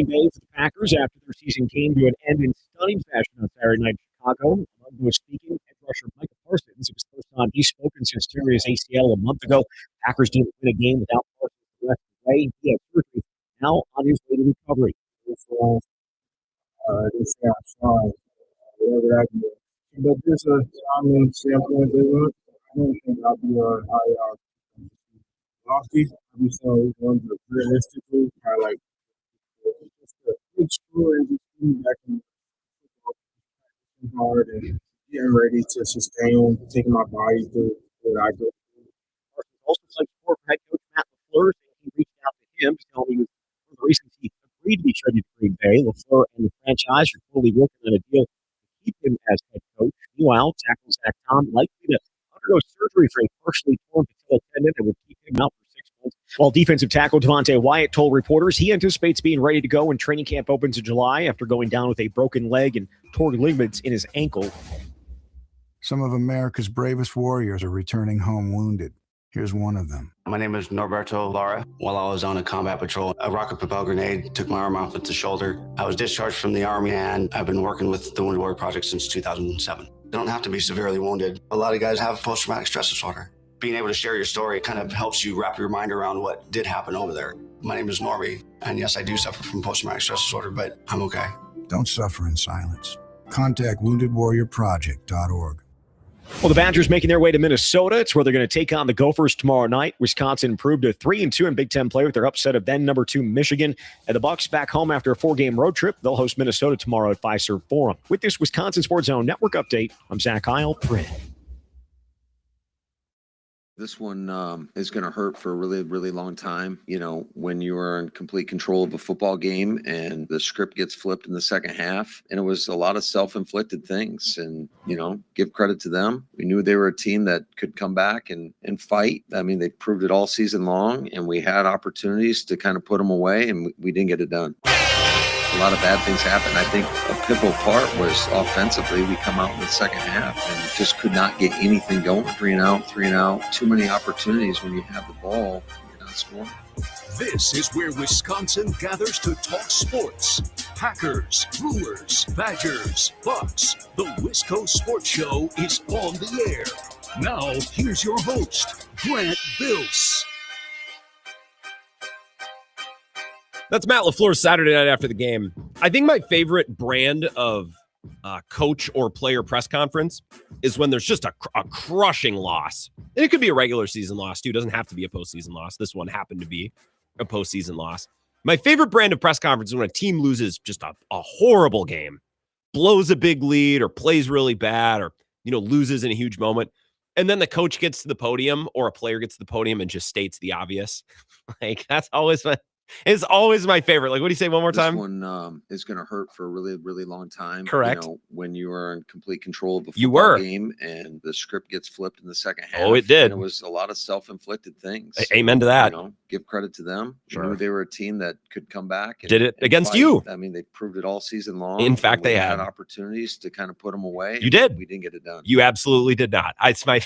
Green Bay for the Packers after their season came to an end in stunning fashion on Saturday night in Chicago. Among those speaking, edge rusher Micah Parsons, who was first on He's spoken since tearing his ACL a month ago. Packers didn't win a game without Parsons the rest of the way. He had surgery, now on his way to recovery. This outside, whatever I can do. But there's a time standpoint, they want. I don't think I'll be lofty. I'll be saying ones that realistically are like just a big score and just being back in hard and getting ready to sustain, taking my body through what I go through. Parsons also played for head coach Matt LaFleur'd, and he reached out to him to tell me one of the reasons he agreed to be traded to Green Bay. LaFleur and the franchise are fully working on a deal to keep him as head coach. Meanwhile, tackle Zach Tom likely to undergo surgery for a partially torn patella tendon that would keep him out for 6 months. While defensive tackle Devontae Wyatt told reporters he anticipates being ready to go when training camp opens in July after going down with a broken leg and torn ligaments in his ankle. Some of America's bravest warriors are returning home wounded. Here's one of them. My name is Norberto Lara. While I was on a combat patrol, a rocket-propelled grenade took my arm off at the shoulder. I was discharged from the Army, and I've been working with the Wounded Warrior Project since 2007. You don't have to be severely wounded. A lot of guys have post-traumatic stress disorder. Being able to share your story kind of helps you wrap your mind around what did happen over there. My name is Norby, and yes, I do suffer from post-traumatic stress disorder, but I'm okay. Don't suffer in silence. Contact woundedwarriorproject.org. Well, the Badgers making their way to Minnesota. It's where they're going to take on the Gophers tomorrow night. Wisconsin improved to 3-2 in Big Ten play with their upset of then number 2 Michigan. And the Bucs back home after a 4-game road trip. They'll host Minnesota tomorrow at Fiserv Forum. With this Wisconsin Sports Zone Network update, I'm Zach Heil. This one is going to hurt for a really, really long time. You know, when you are in complete control of a football game and the script gets flipped in the second half, and it was a lot of self-inflicted things. And, you know, give credit to them. We knew they were a team that could come back and fight. I mean, they proved it all season long, and we had opportunities to kind of put them away, and we didn't get it done. A lot of bad things happened. I think a pivotal part was offensively. We come out in the second half and just could not get anything going. 3 and out. Too many opportunities when you have the ball. You're not scoring. This is where Wisconsin gathers to talk sports. Packers, Brewers, Badgers, Bucks. The Wisco Sports Show is on the air. Now, here's your host, Grant Bills. That's Matt LaFleur's Saturday night after the game. I think my favorite brand of coach or player press conference is when there's just a crushing loss. And it could be a regular season loss, too. It doesn't have to be a postseason loss. This one happened to be a postseason loss. My favorite brand of press conference is when a team loses just a horrible game, blows a big lead or plays really bad or, loses in a huge moment. And then the coach gets to the podium or a player gets to the podium and just states the obvious. That's always it's always my favorite. What do you say one more time? This one is going to hurt for a really, really long time. Correct. When you are in complete control of a football game and the script gets flipped in the second half. Oh, it did. And it was a lot of self-inflicted things. Amen to that. Give credit to them. Sure. We knew they were a team that could come back. And, did it against fight. you. I mean, they proved it all season long. In fact, they had opportunities to kind of put them away. You did. We didn't get it done. You absolutely did not. It's my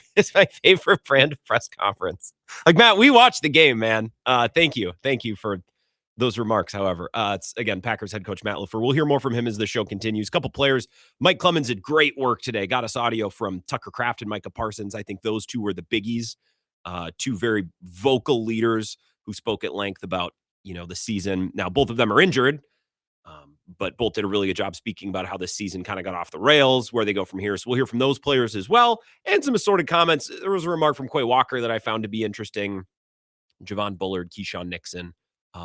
favorite brand of press conference. Matt, we watched the game, man. Thank you for those remarks. However, it's again Packers head coach Matt LaFleur. We'll hear more from him as the show continues. A couple players. Mike Clemens did great work today. Got us audio from Tucker Kraft and Micah Parsons. I think those two were the biggies. Two very vocal leaders who spoke at length about the season. Now both of them are injured, but both did a really good job speaking about how this season kind of got off the rails, where they go from here. So we'll hear from those players as well, and some assorted comments. There was a remark from Quay Walker that I found to be interesting. Javon Bullard, Keyshawn Nixon.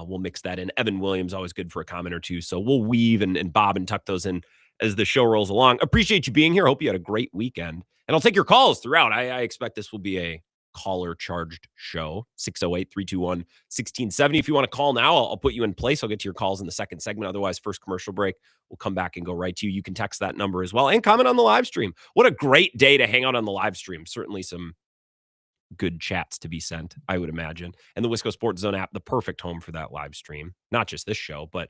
We'll mix that in. Evan Williams, always good for a comment or two. So we'll weave and bob and tuck those in as the show rolls along. Appreciate you being here. Hope you had a great weekend. And I'll take your calls throughout. I expect this will be a caller-charged show. 608-321-1670. If you want to call now, I'll put you in place. I'll get to your calls in the second segment. Otherwise, first commercial break, we'll come back and go right to you. You can text that number as well and comment on the live stream. What a great day to hang out on the live stream. Certainly some good chats to be sent, I would imagine. And the Wisco Sports Zone app, the perfect home for that live stream. Not just this show, but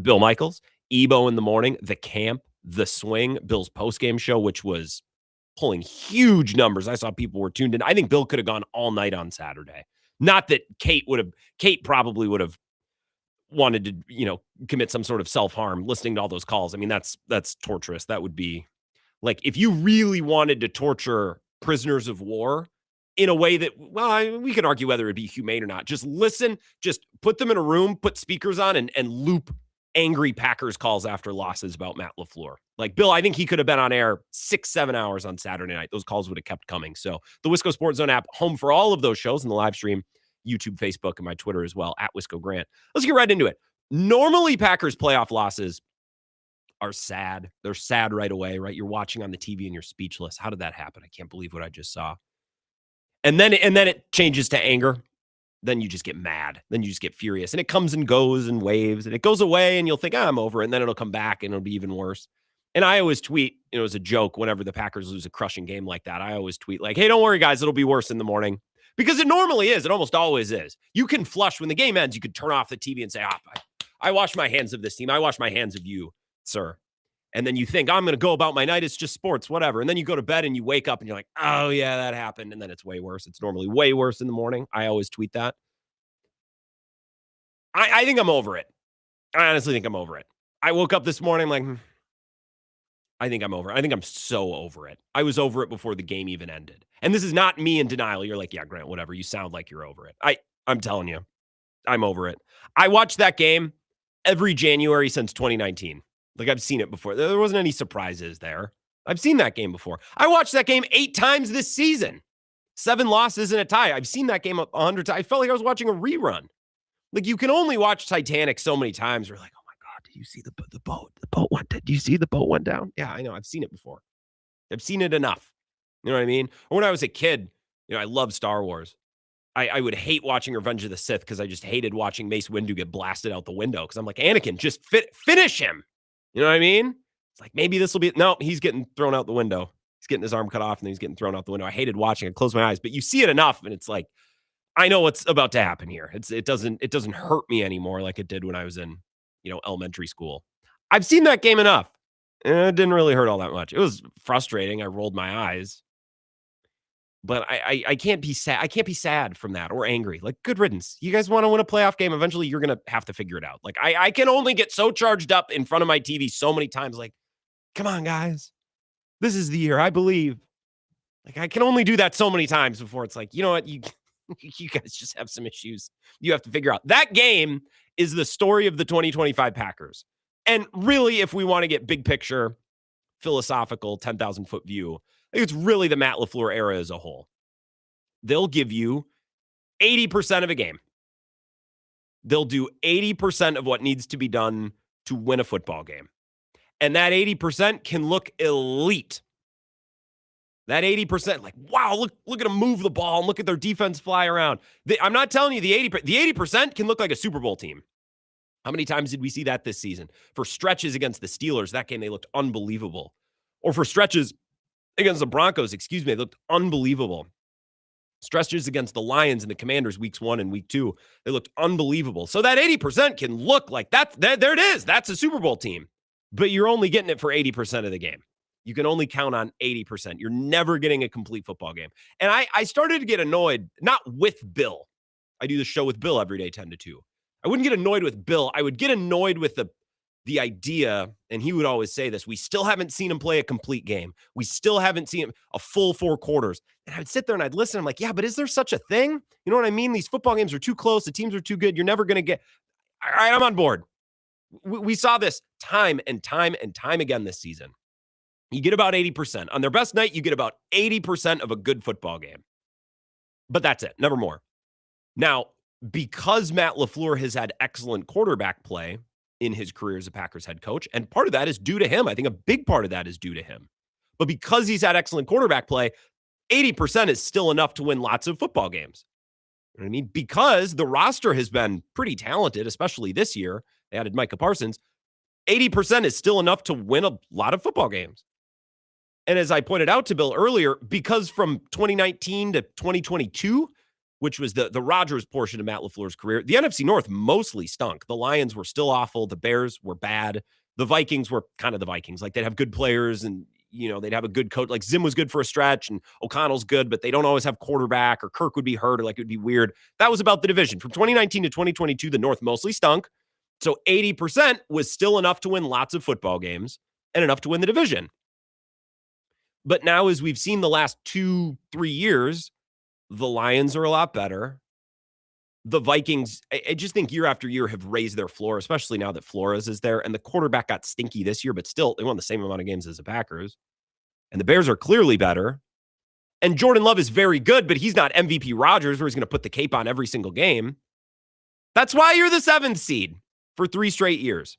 Bill Michaels, Ebo in the morning, The Camp, The Swing, Bill's postgame show, which was pulling huge numbers. I saw people were tuned in. I think Bill could have gone all night on Saturday. Not that Kate probably would have wanted to, commit some sort of self-harm listening to all those calls. I mean, that's torturous. That would be like if you really wanted to torture prisoners of war in a way that, well, we could argue whether it'd be humane or not. Just listen, just put them in a room, put speakers on, and loop angry Packers calls after losses about Matt LaFleur. Like, Bill, I think he could have been on air 6-7 hours on Saturday night. Those calls would have kept coming. So the Wisco Sports Zone app, home for all of those shows in the live stream, YouTube, Facebook, and my Twitter as well, at Wisco Grant. Let's get right into it. Normally, Packers playoff losses are sad. They're sad right away, right? You're watching on the TV and you're speechless. How did that happen? I can't believe what I just saw. And then it changes to anger. Then you just get mad. Then you just get furious. And it comes and goes in waves. And it goes away and you'll think, I'm over it. And then it'll come back and it'll be even worse. And I always tweet, as a joke, whenever the Packers lose a crushing game like that, I always tweet like, hey, don't worry, guys. It'll be worse in the morning. Because it normally is. It almost always is. You can flush when the game ends. You could turn off the TV and say, I wash my hands of this team. I wash my hands of you, sir. And then you think, I'm going to go about my night. It's just sports, whatever. And then you go to bed and you wake up and you're like, oh, yeah, that happened. And then it's way worse. It's normally way worse in the morning. I always tweet that. I think I'm over it. I honestly think I'm over it. I woke up this morning like, I think I'm over it. I think I'm so over it. I was over it before the game even ended. And this is not me in denial. You're like, yeah, Grant, whatever. You sound like you're over it. I'm telling you, I'm over it. I watched that game every January since 2019. Like, I've seen it before. There wasn't any surprises there. I've seen that game before. I watched that game 8 times this season. 7 losses and a tie. I've seen that game 100 times. I felt like I was watching a rerun. Like, you can only watch Titanic so many times. We're like, oh my God, did you see the boat? The boat went down. Do you see the boat went down? Yeah, I know. I've seen it before. I've seen it enough. You know what I mean? Or when I was a kid, I loved Star Wars. I would hate watching Revenge of the Sith because I just hated watching Mace Windu get blasted out the window because I'm like, Anakin, just finish him. You know what I mean? It's like, maybe this will be, no, he's getting thrown out the window. He's getting his arm cut off and then he's getting thrown out the window. I hated watching it. Close my eyes, but you see it enough and it's like, I know what's about to happen here. It doesn't hurt me anymore like it did when I was in, elementary school. I've seen that game enough. It didn't really hurt all that much. It was frustrating. I rolled my eyes. But I can't be sad. I can't be sad from that or angry. Like, good riddance. You guys want to win a playoff game? Eventually, you're going to have to figure it out. Like, I can only get so charged up in front of my TV so many times. Like, come on, guys. This is the year. I believe. Like, I can only do that so many times before it's like, you know what? You guys just have some issues you have to figure out. That game is the story of the 2025 Packers. And really, if we want to get big picture, philosophical, 10,000-foot view, I think it's really the Matt LaFleur era as a whole. They'll give you 80% of a game. They'll do 80% of what needs to be done to win a football game. And that 80% can look elite. That 80%, like, wow, look at them move the ball and look at their defense fly around. I'm not telling you the 80% can look like a Super Bowl team. How many times did we see that this season? For stretches against the Steelers, that game, they looked unbelievable. Or for stretches against the Broncos, they looked unbelievable. Stretches against the Lions and the Commanders weeks 1 and week 2, they looked unbelievable. So that 80% can look like that. There it is. That's a Super Bowl team. But you're only getting it for 80% of the game. You can only count on 80%. You're never getting a complete football game. And I started to get annoyed, not with Bill. I do the show with Bill every day, 10 to 2. I wouldn't get annoyed with Bill. I would get annoyed with the idea, and he would always say this, we still haven't seen him play a complete game. We still haven't seen him a full 4 quarters. And I would sit there and I'd listen. I'm like, yeah, but is there such a thing? You know what I mean? These football games are too close. The teams are too good. You're never going to get, all right, I'm on board. We saw this time and time and time again this season. You get about 80%. On their best night, you get about 80% of a good football game. But that's it. Never more. Now, because Matt LaFleur has had excellent quarterback play in his career as a Packers head coach, and part of that is due to him. I think a big part of that is due to him. But because he's had excellent quarterback play, 80% is still enough to win lots of football games. You know what I mean? Because the roster has been pretty talented, especially this year. They added Micah Parsons. 80% is still enough to win a lot of football games. And as I pointed out to Bill earlier, because from 2019 to 2022, which was the Rodgers portion of Matt LaFleur's career, the NFC North mostly stunk. The Lions were still awful. The Bears were bad. The Vikings were kind of the Vikings. Like, they'd have good players and, they'd have a good coach. Like, Zim was good for a stretch and O'Connell's good, but they don't always have quarterback, or Kirk would be hurt, or like it would be weird. That was about the division. From 2019 to 2022, the North mostly stunk. So 80% was still enough to win lots of football games and enough to win the division. But now, as we've seen the last 2-3 years, the Lions are a lot better. The Vikings, I just think year after year have raised their floor, especially now that Flores is there. And the quarterback got stinky this year, but still, they won the same amount of games as the Packers. And the Bears are clearly better. And Jordan Love is very good, but he's not MVP Rodgers, where he's going to put the cape on every single game. That's why you're the 7th seed for 3 straight years,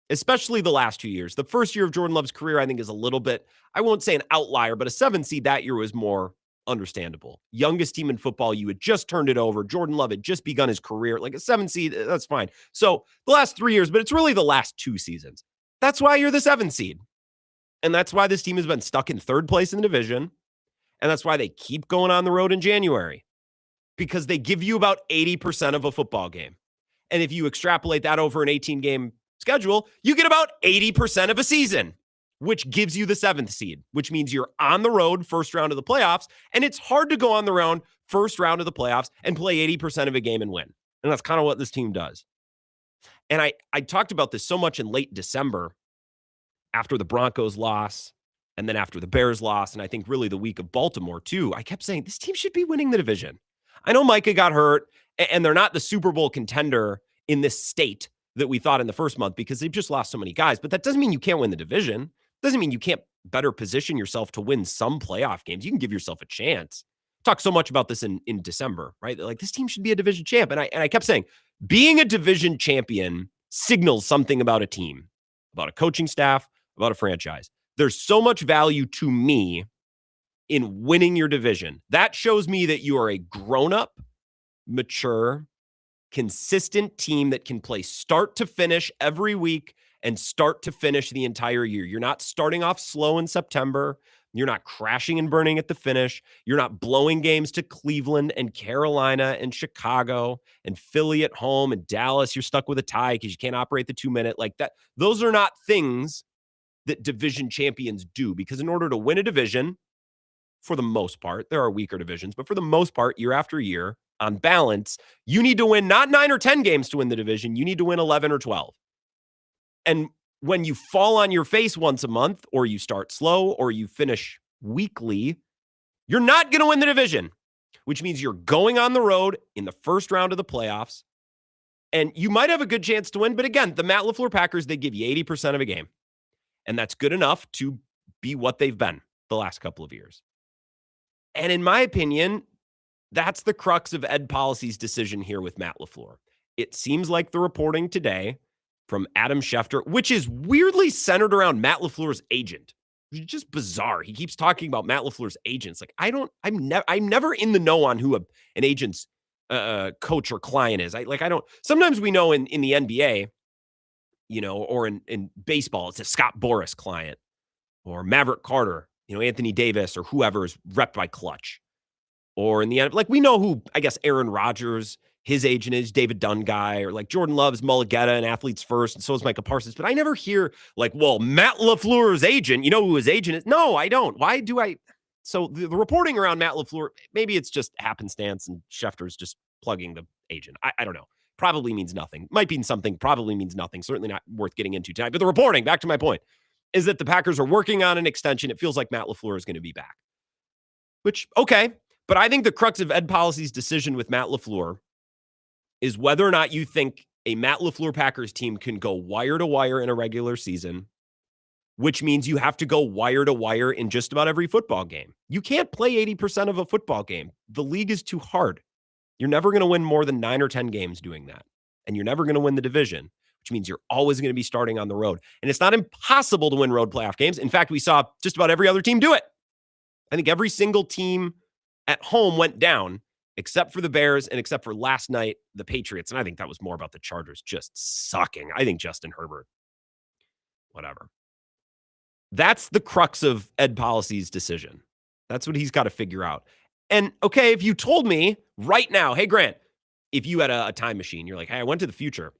especially the last 2 years. The first year of Jordan Love's career, I think, is a little bit, I won't say an outlier, but a 7th seed that year was more understandable. Youngest team in football, you had just turned it over. Jordan Love had just begun his career. Like a 7th seed, that's fine. So the last 3 years, but it's really the last 2 seasons. That's why you're the 7th seed. And that's why this team has been stuck in 3rd place in the division. And that's why they keep going on the road in January, because they give you about 80% of a football game. And if you extrapolate that over an 18-game schedule, you get about 80% of a season, which gives you the 7th seed, which means you're on the road first round of the playoffs. And it's hard to go on the round first round of the playoffs and play 80% of a game and win. And that's kind of what this team does. And I talked about this so much in late December after the Broncos loss and then after the Bears loss, and I think really the week of Baltimore too. I kept saying this team should be winning the division. I know Micah got hurt, and they're not the Super Bowl contender in this state that we thought in the first month because they've just lost so many guys. But that doesn't mean you can't win the division. Doesn't mean you can't better position yourself to win some playoff games. You can give yourself a chance. Talked so much about this in December, right? Like, this team should be a division champ. And I kept saying, being a division champion signals something about a team, about a coaching staff, about a franchise. There's so much value to me in winning your division. That shows me that you are a grown-up, mature, consistent team that can play start to finish every week and start to finish the entire year. You're not starting off slow in September. You're not crashing and burning at the finish. You're not blowing games to Cleveland and Carolina and Chicago and Philly at home and Dallas. You're stuck with a tie because you can't operate the 2-minute like that. Those are not things that division champions do, because in order to win a division, for the most part, there are weaker divisions, but for the most part, year after year, on balance, you need to win not 9 or 10 games to win the division. You need to win 11 or 12. And when you fall on your face once a month, or you start slow, or you finish weakly, you're not going to win the division, which means you're going on the road in the first round of the playoffs, and you might have a good chance to win. But again, the Matt LaFleur Packers, they give you 80% of a game, and that's good enough to be what they've been the last couple of years. And in my opinion, that's the crux of Ed Policy's decision here with Matt LaFleur. It seems like the reporting today from Adam Schefter, which is weirdly centered around Matt LaFleur's agent, which is just bizarre. He keeps talking about Matt LaFleur's agents. Like, I'm never in the know on who an agent's coach or client is. Sometimes we know in the NBA, or in baseball, it's a Scott Boras client or Maverick Carter, Anthony Davis or whoever is repped by Clutch. Or in the end, like, we know who, I guess, Aaron Rodgers, his agent is, David Dunn guy, or like Jordan Love's Mulligetta and Athletes First, and so is Micah Parsons. But I never hear like, well, Matt LaFleur's agent, you know who his agent is? No, I don't. Why do I? So the reporting around Matt LaFleur, maybe it's just happenstance and Schefter's just plugging the agent. I don't know. Probably means nothing. Might mean something. Probably means nothing. Certainly not worth getting into tonight. But the reporting, back to my point, is that the Packers are working on an extension. It feels like Matt LaFleur is going to be back. Which, okay. But I think the crux of Ed Policy's decision with Matt LaFleur is whether or not you think a Matt LaFleur Packers team can go wire to wire in a regular season, which means you have to go wire to wire in just about every football game. You can't play 80% of a football game. The league is too hard. You're never going to win more than 9 or 10 games doing that. And you're never going to win the division, which means you're always going to be starting on the road. And it's not impossible to win road playoff games. In fact, we saw just about every other team do it. I think every single team at home went down, except for the Bears and except for last night, the Patriots. And I think that was more about the Chargers just sucking. I think Justin Herbert, whatever. That's the crux of Ed Policy's decision. That's what he's got to figure out. And okay, if you told me right now, hey, Grant, if you had a time machine, you're like, hey, I went to the future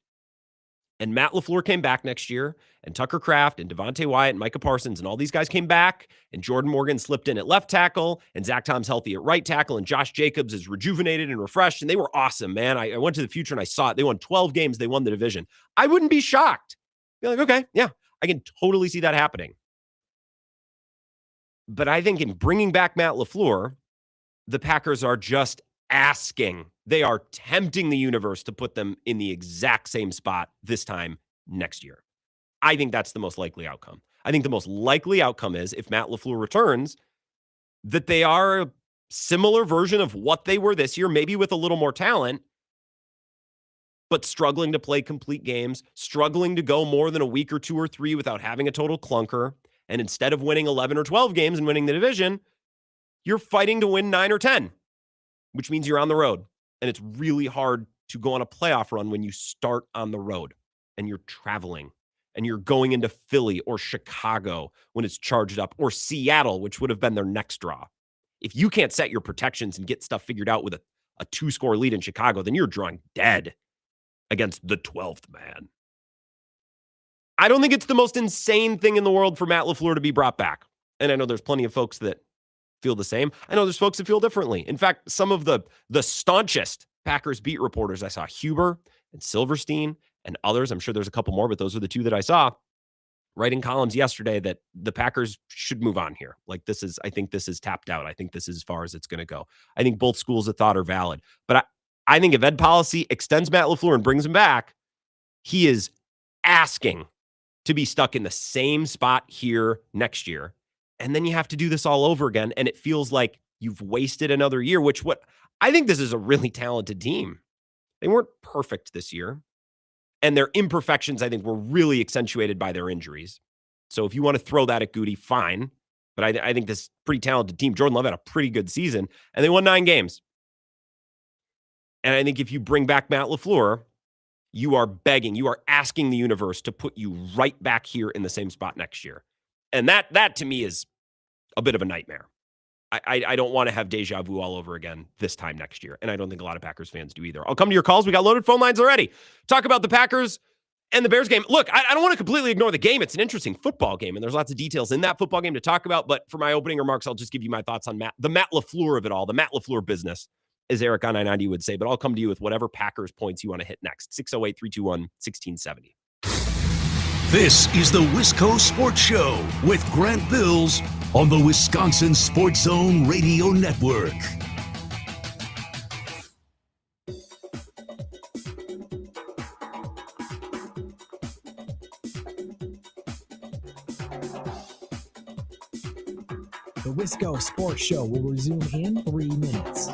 and Matt LaFleur came back next year, and Tucker Kraft and Devontae Wyatt and Micah Parsons and all these guys came back, and Jordan Morgan slipped in at left tackle, and Zach Tom's healthy at right tackle, and Josh Jacobs is rejuvenated and refreshed, and they were awesome, man. I went to the future and I saw it. They won 12 games. They won the division. I wouldn't be shocked. Be like, okay, yeah, I can totally see that happening. But I think in bringing back Matt LaFleur, the Packers are just asking. They are tempting the universe to put them in the exact same spot this time next year. I think that's the most likely outcome. I think the most likely outcome is if Matt LaFleur returns, that they are a similar version of what they were this year, maybe with a little more talent, but struggling to play complete games, struggling to go more than a week or 2 or 3 without having a total clunker. And instead of winning 11 or 12 games and winning the division, you're fighting to win 9 or 10, which means you're on the road. And it's really hard to go on a playoff run when you start on the road and you're traveling and you're going into Philly or Chicago when it's charged up, or Seattle, which would have been their next draw. If you can't set your protections and get stuff figured out with a 2-score lead in Chicago, then you're drawing dead against the 12th man. I don't think it's the most insane thing in the world for Matt LaFleur to be brought back. And I know there's plenty of folks that feel the same. I know there's folks that feel differently. In fact, some of the staunchest Packers beat reporters I saw, Huber and Silverstein and others, I'm sure there's a couple more, but those are the two that I saw, writing columns yesterday that the Packers should move on here. Like I think this is tapped out. I think this is as far as it's going to go. I think both schools of thought are valid. But I think if Ed Policy extends Matt LaFleur and brings him back, he is asking to be stuck in the same spot here next year. And then you have to do this all over again. And it feels like you've wasted another year, I think this is a really talented team. They weren't perfect this year. And their imperfections, I think, were really accentuated by their injuries. So if you want to throw that at Goody, fine. But I think this pretty talented team, Jordan Love had a pretty good season, and they won 9 games. And I think if you bring back Matt LaFleur, you are asking the universe to put you right back here in the same spot next year. And that to me is a bit of a nightmare. I don't want to have deja vu all over again this time next year. And I don't think a lot of Packers fans do either. I'll come to your calls. We got loaded phone lines already. Talk about the Packers and the Bears game. Look, I don't want to completely ignore the game. It's an interesting football game, and there's lots of details in that football game to talk about. But for my opening remarks, I'll just give you my thoughts on the Matt LaFleur of it all, the Matt LaFleur business, as Eric on I-90 would say. But I'll come to you with whatever Packers points you want to hit next. 608-321-1670. This is the Wisco Sports Show with Grant Bills on the Wisconsin Sports Zone Radio Network. The Wisco Sports Show will resume in 3 minutes.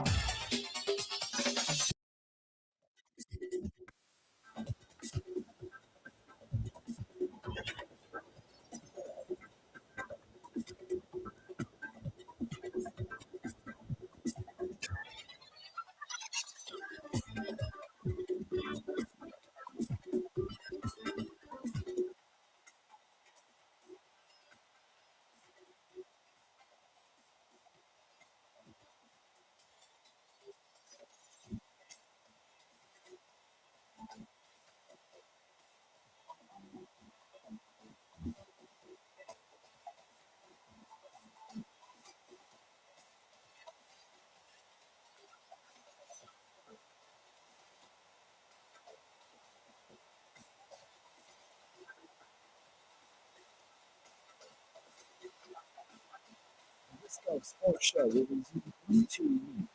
Wisco Sports Show will resume in 2 minutes.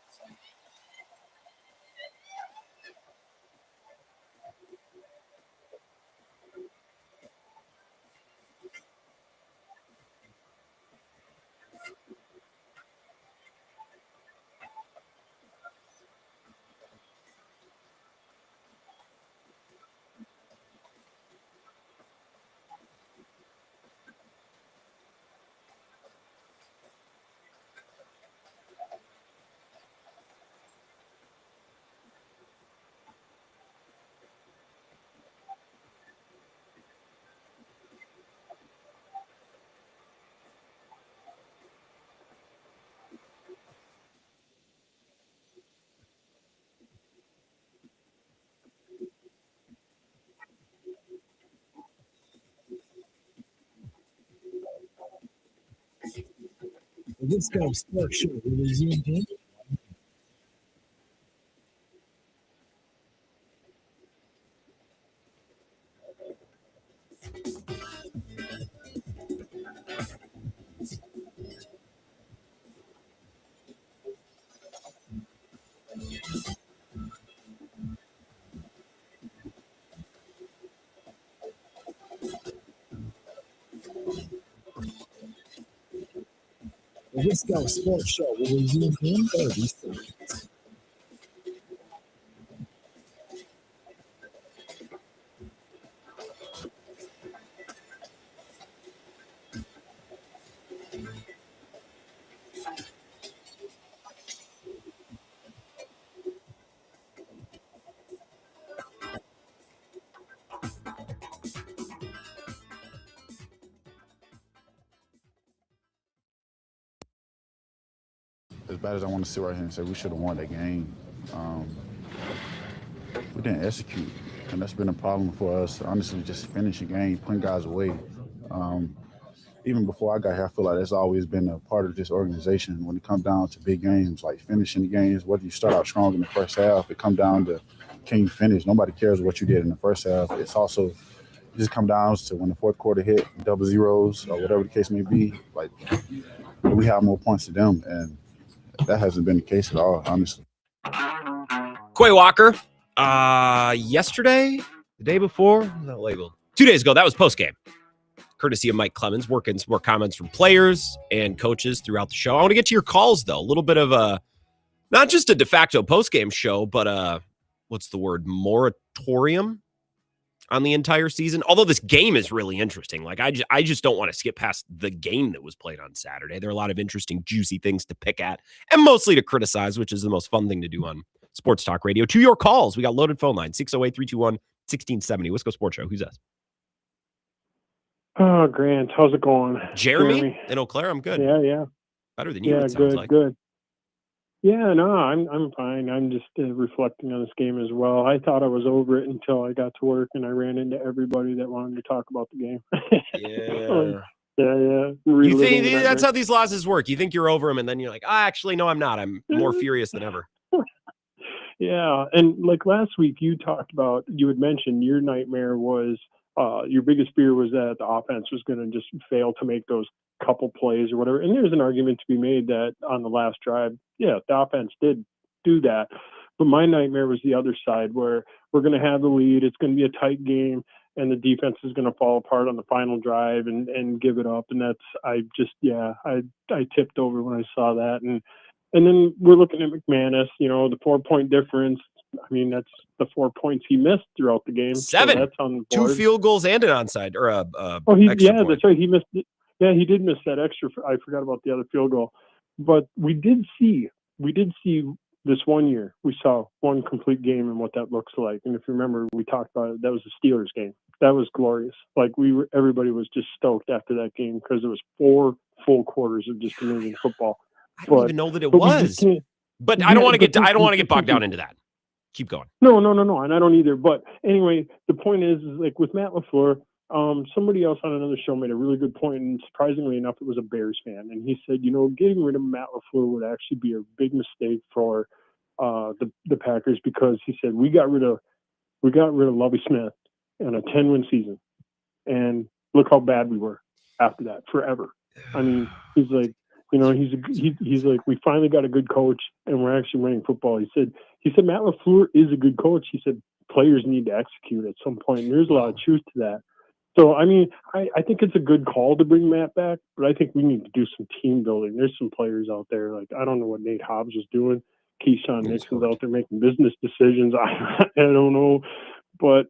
The Wisco Sports Show will resume in The Wisco Sports Show will resume in 30 seconds. As bad as I want to sit right here and say we should have won that game, we didn't execute, and that's been a problem for us. Honestly, just finishing game, putting guys away. Even before I got here, I feel like that's always been a part of this organization. When it comes down to big games, like finishing the games, whether you start out strong in the first half, it comes down to can you finish. Nobody cares what you did in the first half. It's also just come down to when the fourth quarter hit, double zeros or whatever the case may be. Like we have more points to them, and that hasn't been the case at all, honestly. Quay Walker, yesterday, the day before, not labeled. 2 days ago, that was post game. Courtesy of Mike Clemens, working some more comments from players and coaches throughout the show. I want to get to your calls, though. A little bit of a, not just a de facto post-game show, but what's the word, moratorium on the entire season. Although this game is really interesting. Like, I just don't want to skip past the game that was played on Saturday. There are a lot of interesting, juicy things to pick at and mostly to criticize, which is the most fun thing to do on Sports Talk Radio. To your calls, we got loaded phone line, 608-321-1670. Wisco Sports Show. Who's that? Oh, Grant, how's it going? Jeremy in Eau Claire. I'm good. Yeah. Better than you, it sounds good, like. good. Yeah, no, I'm fine. I'm just reflecting on this game as well. I thought I was over it until I got to work and I ran into everybody that wanted to talk about the game. Yeah. Yeah. You think that's how these losses work? You think you're over them, and then you're like, actually, no, I'm not. I'm more furious than ever. Yeah, and like last week, you had mentioned your nightmare was your biggest fear was that the offense was going to just fail to make those couple plays or whatever. And there's an argument to be made that on the last drive, yeah, the offense did do that. But my nightmare was the other side where we're going to have the lead. It's going to be a tight game and the defense is going to fall apart on the final drive and give it up. And I tipped over when I saw that. And then we're looking at McManus, the 4-point difference. I mean, that's the 4 points he missed throughout the game. 7. So that's on the board. 2 field goals and an onside or extra point. That's right. He missed it. Yeah, he did miss that extra. I forgot about the other field goal. But we did see this one year. We saw one complete game and what that looks like. And if you remember, we talked about it. That was the Steelers game. That was glorious. Like everybody was just stoked after that game because it was 4 full quarters of just amazing football. I don't even know that it was. But I don't want to get bogged down into that. Keep going. No, and I don't either. But anyway, the point is like with Matt LaFleur, somebody else on another show made a really good point, and surprisingly enough, it was a Bears fan, and he said, getting rid of Matt LaFleur would actually be a big mistake for the Packers because he said we got rid of Lovie Smith in a 10-win season, and look how bad we were after that forever. I mean, he's like. He's like, we finally got a good coach and we're actually winning football. He said Matt LaFleur is a good coach. He said players need to execute at some point. And there's a lot of truth to that. So, I mean, I think it's a good call to bring Matt back, but I think we need to do some team building. There's some players out there. Like, I don't know what Nate Hobbs was doing. Keyshawn Nixon's out there making business decisions. I don't know. But,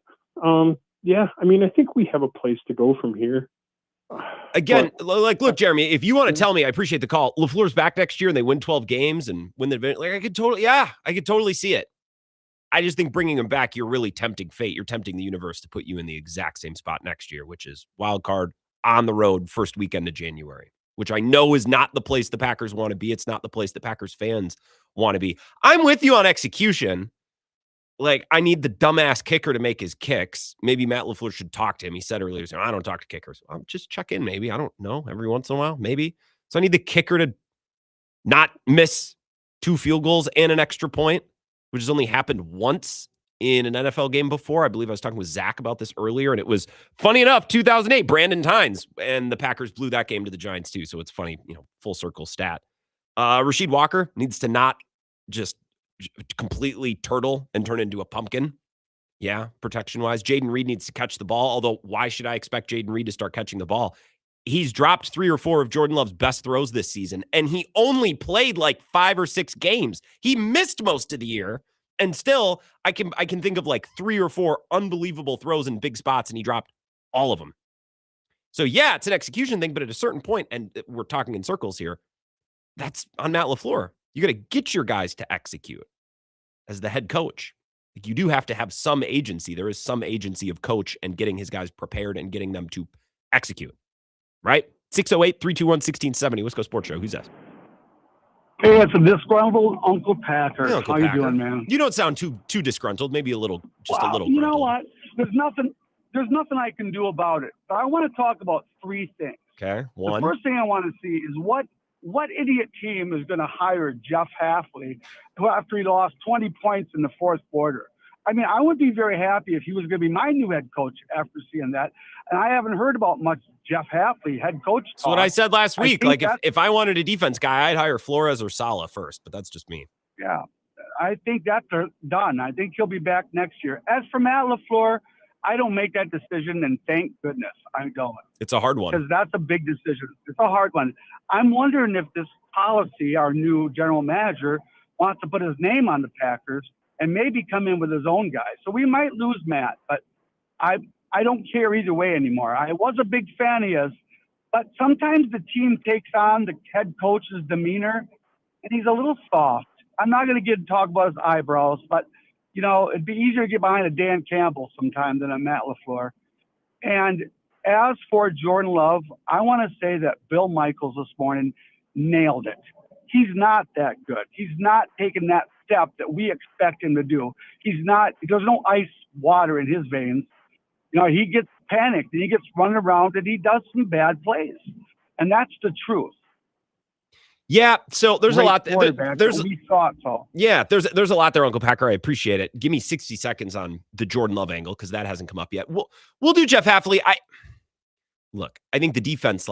yeah, I mean, I think we have a place to go from here. Again, look, Jeremy, if you want to tell me, I appreciate the call. LaFleur's back next year and they win 12 games and win the event. Like I could totally see it. I just think bringing him back, you're really tempting fate. You're tempting the universe to put you in the exact same spot next year, which is wild card on the road first weekend of January, which I know is not the place the Packers want to be. It's not the place the Packers fans want to be. I'm with you on execution. Like, I need the dumbass kicker to make his kicks. Maybe Matt LaFleur should talk to him. He said earlier, I don't talk to kickers. I'll just check in, maybe. I don't know. Every once in a while, maybe. So I need the kicker to not miss 2 field goals and an extra point, which has only happened once in an NFL game before. I believe I was talking with Zach about this earlier, and it was funny enough, 2008, Brandon Tynes, and the Packers blew that game to the Giants too. So it's funny, full circle stat. Rasheed Walker needs to not just completely turtle and turn into a pumpkin. Yeah, protection-wise. Jaden Reed needs to catch the ball, although why should I expect Jaden Reed to start catching the ball? He's dropped 3 or 4 of Jordan Love's best throws this season, and he only played like 5 or 6 games. He missed most of the year, and still, I can think of like 3 or 4 unbelievable throws in big spots, and he dropped all of them. So yeah, it's an execution thing, but at a certain point, and we're talking in circles here, that's on Matt LaFleur. You got to get your guys to execute as the head coach. Like, you do have to have some agency. There is some agency of coach and getting his guys prepared and getting them to execute. Right? 608-321-1670. Wisco Sports Show. Who's that? Hey, it's a disgruntled Uncle Packer. Hey, Uncle How Packer. you doing, man? You don't sound too disgruntled. Maybe a little. You know what? There's nothing I can do about it. But I want to talk about 3 things. Okay. One. The first thing I want to see is what idiot team is going to hire Jeff Hafley after he lost 20 points in the 4th quarter? I mean, I would be very happy if he was going to be my new head coach after seeing that. And I haven't heard about much Jeff Hafley, head coach. That's what I said last week. Like, if I wanted a defense guy, I'd hire Flores or Sala first, but that's just me. Yeah, I think that's done. I think he'll be back next year. As for Matt LaFleur, I don't make that decision, and thank goodness I don't. It's a hard one. Because that's a big decision. It's a hard one. I'm wondering if this policy, our new general manager, wants to put his name on the Packers and maybe come in with his own guy. So we might lose Matt, but I don't care either way anymore. I was a big fan of his, but sometimes the team takes on the head coach's demeanor, and he's a little soft. I'm not going to get to talk about his eyebrows, but, it'd be easier to get behind a Dan Campbell sometime than a Matt LaFleur. And as for Jordan Love, I want to say that Bill Michaels this morning nailed it. He's not that good. He's not taking that step that we expect him to do. There's no ice water in his veins. He gets panicked and he gets run around and he does some bad plays. And that's the truth. Yeah, so there's a lot. We thought so. Yeah, there's a lot there, Uncle Packer. I appreciate it. Give me 60 seconds on the Jordan Love angle because that hasn't come up yet. We'll do Jeff Hafley. I think the defense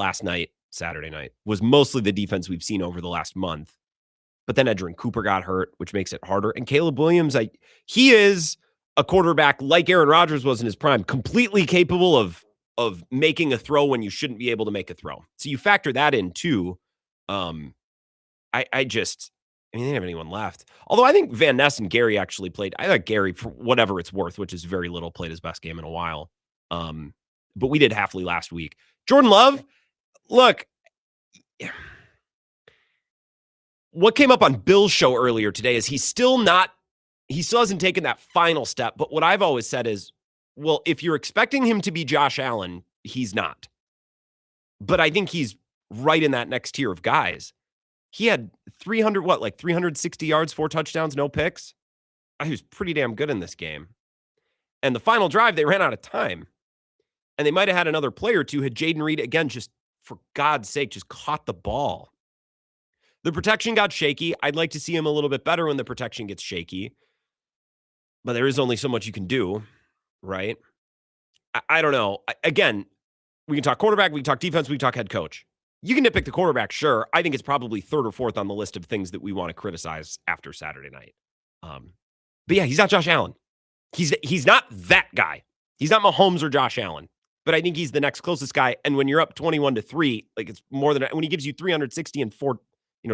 Saturday night, was mostly the defense we've seen over the last month. But then Edgerrin Cooper got hurt, which makes it harder. And Caleb Williams, he is a quarterback like Aaron Rodgers was in his prime, completely capable of making a throw when you shouldn't be able to make a throw. So you factor that in too. They didn't have anyone left. Although I think Van Ness and Gary actually played. I thought Gary, for whatever it's worth, which is very little, played his best game in a while. But we did Hafley last week. Jordan Love, look, what came up on Bill's show earlier today is he still hasn't taken that final step. But what I've always said is, well, if you're expecting him to be Josh Allen, he's not. But I think he's right in that next tier of guys. He had 360 yards, 4 touchdowns, no picks. He was pretty damn good in this game. And the final drive, they ran out of time. And they might have had another play or two had Jaden Reed, again, just for God's sake, just caught the ball. The protection got shaky. I'd like to see him a little bit better when the protection gets shaky. But there is only so much you can do, right? I don't know. Again, we can talk quarterback, we can talk defense, we can talk head coach. You can nitpick the quarterback, sure. I think it's probably 3rd or 4th on the list of things that we want to criticize after Saturday night. But yeah, he's not Josh Allen. He's not that guy. He's not Mahomes or Josh Allen. But I think he's the next closest guy. And when you're up 21-3, it's more than when he gives you 360 and 4,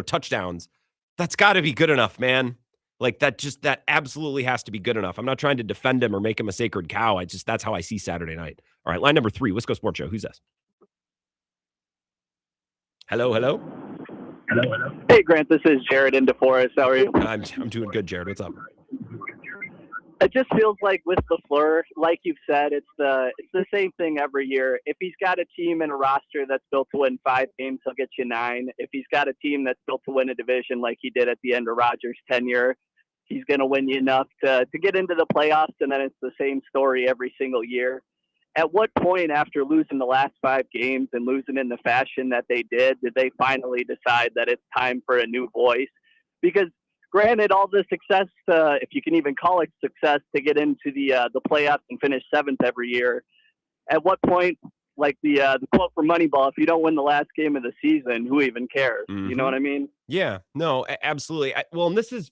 touchdowns, that's got to be good enough, man. That absolutely has to be good enough. I'm not trying to defend him or make him a sacred cow. That's how I see Saturday night. All right, line number 3, Wisco Sports Show. Who's this? Hello. Hey, Grant, this is Jared in DeForest. How are you? I'm doing good, Jared. What's up? It just feels like with LaFleur, like you've said, it's the same thing every year. If he's got a team and a roster that's built to win 5 games, he'll get you 9. If he's got a team that's built to win a division like he did at the end of Rodgers' tenure, he's going to win you enough to get into the playoffs, and then it's the same story every single year. At what point after losing the last 5 games and losing in the fashion that they did they finally decide that it's time for a new voice? Because granted, all the success, if you can even call it success, to get into the playoffs and finish 7th every year, at what point, like the quote from Moneyball, if you don't win the last game of the season, who even cares? You know what I mean? Yeah, no, absolutely. Well, and this is,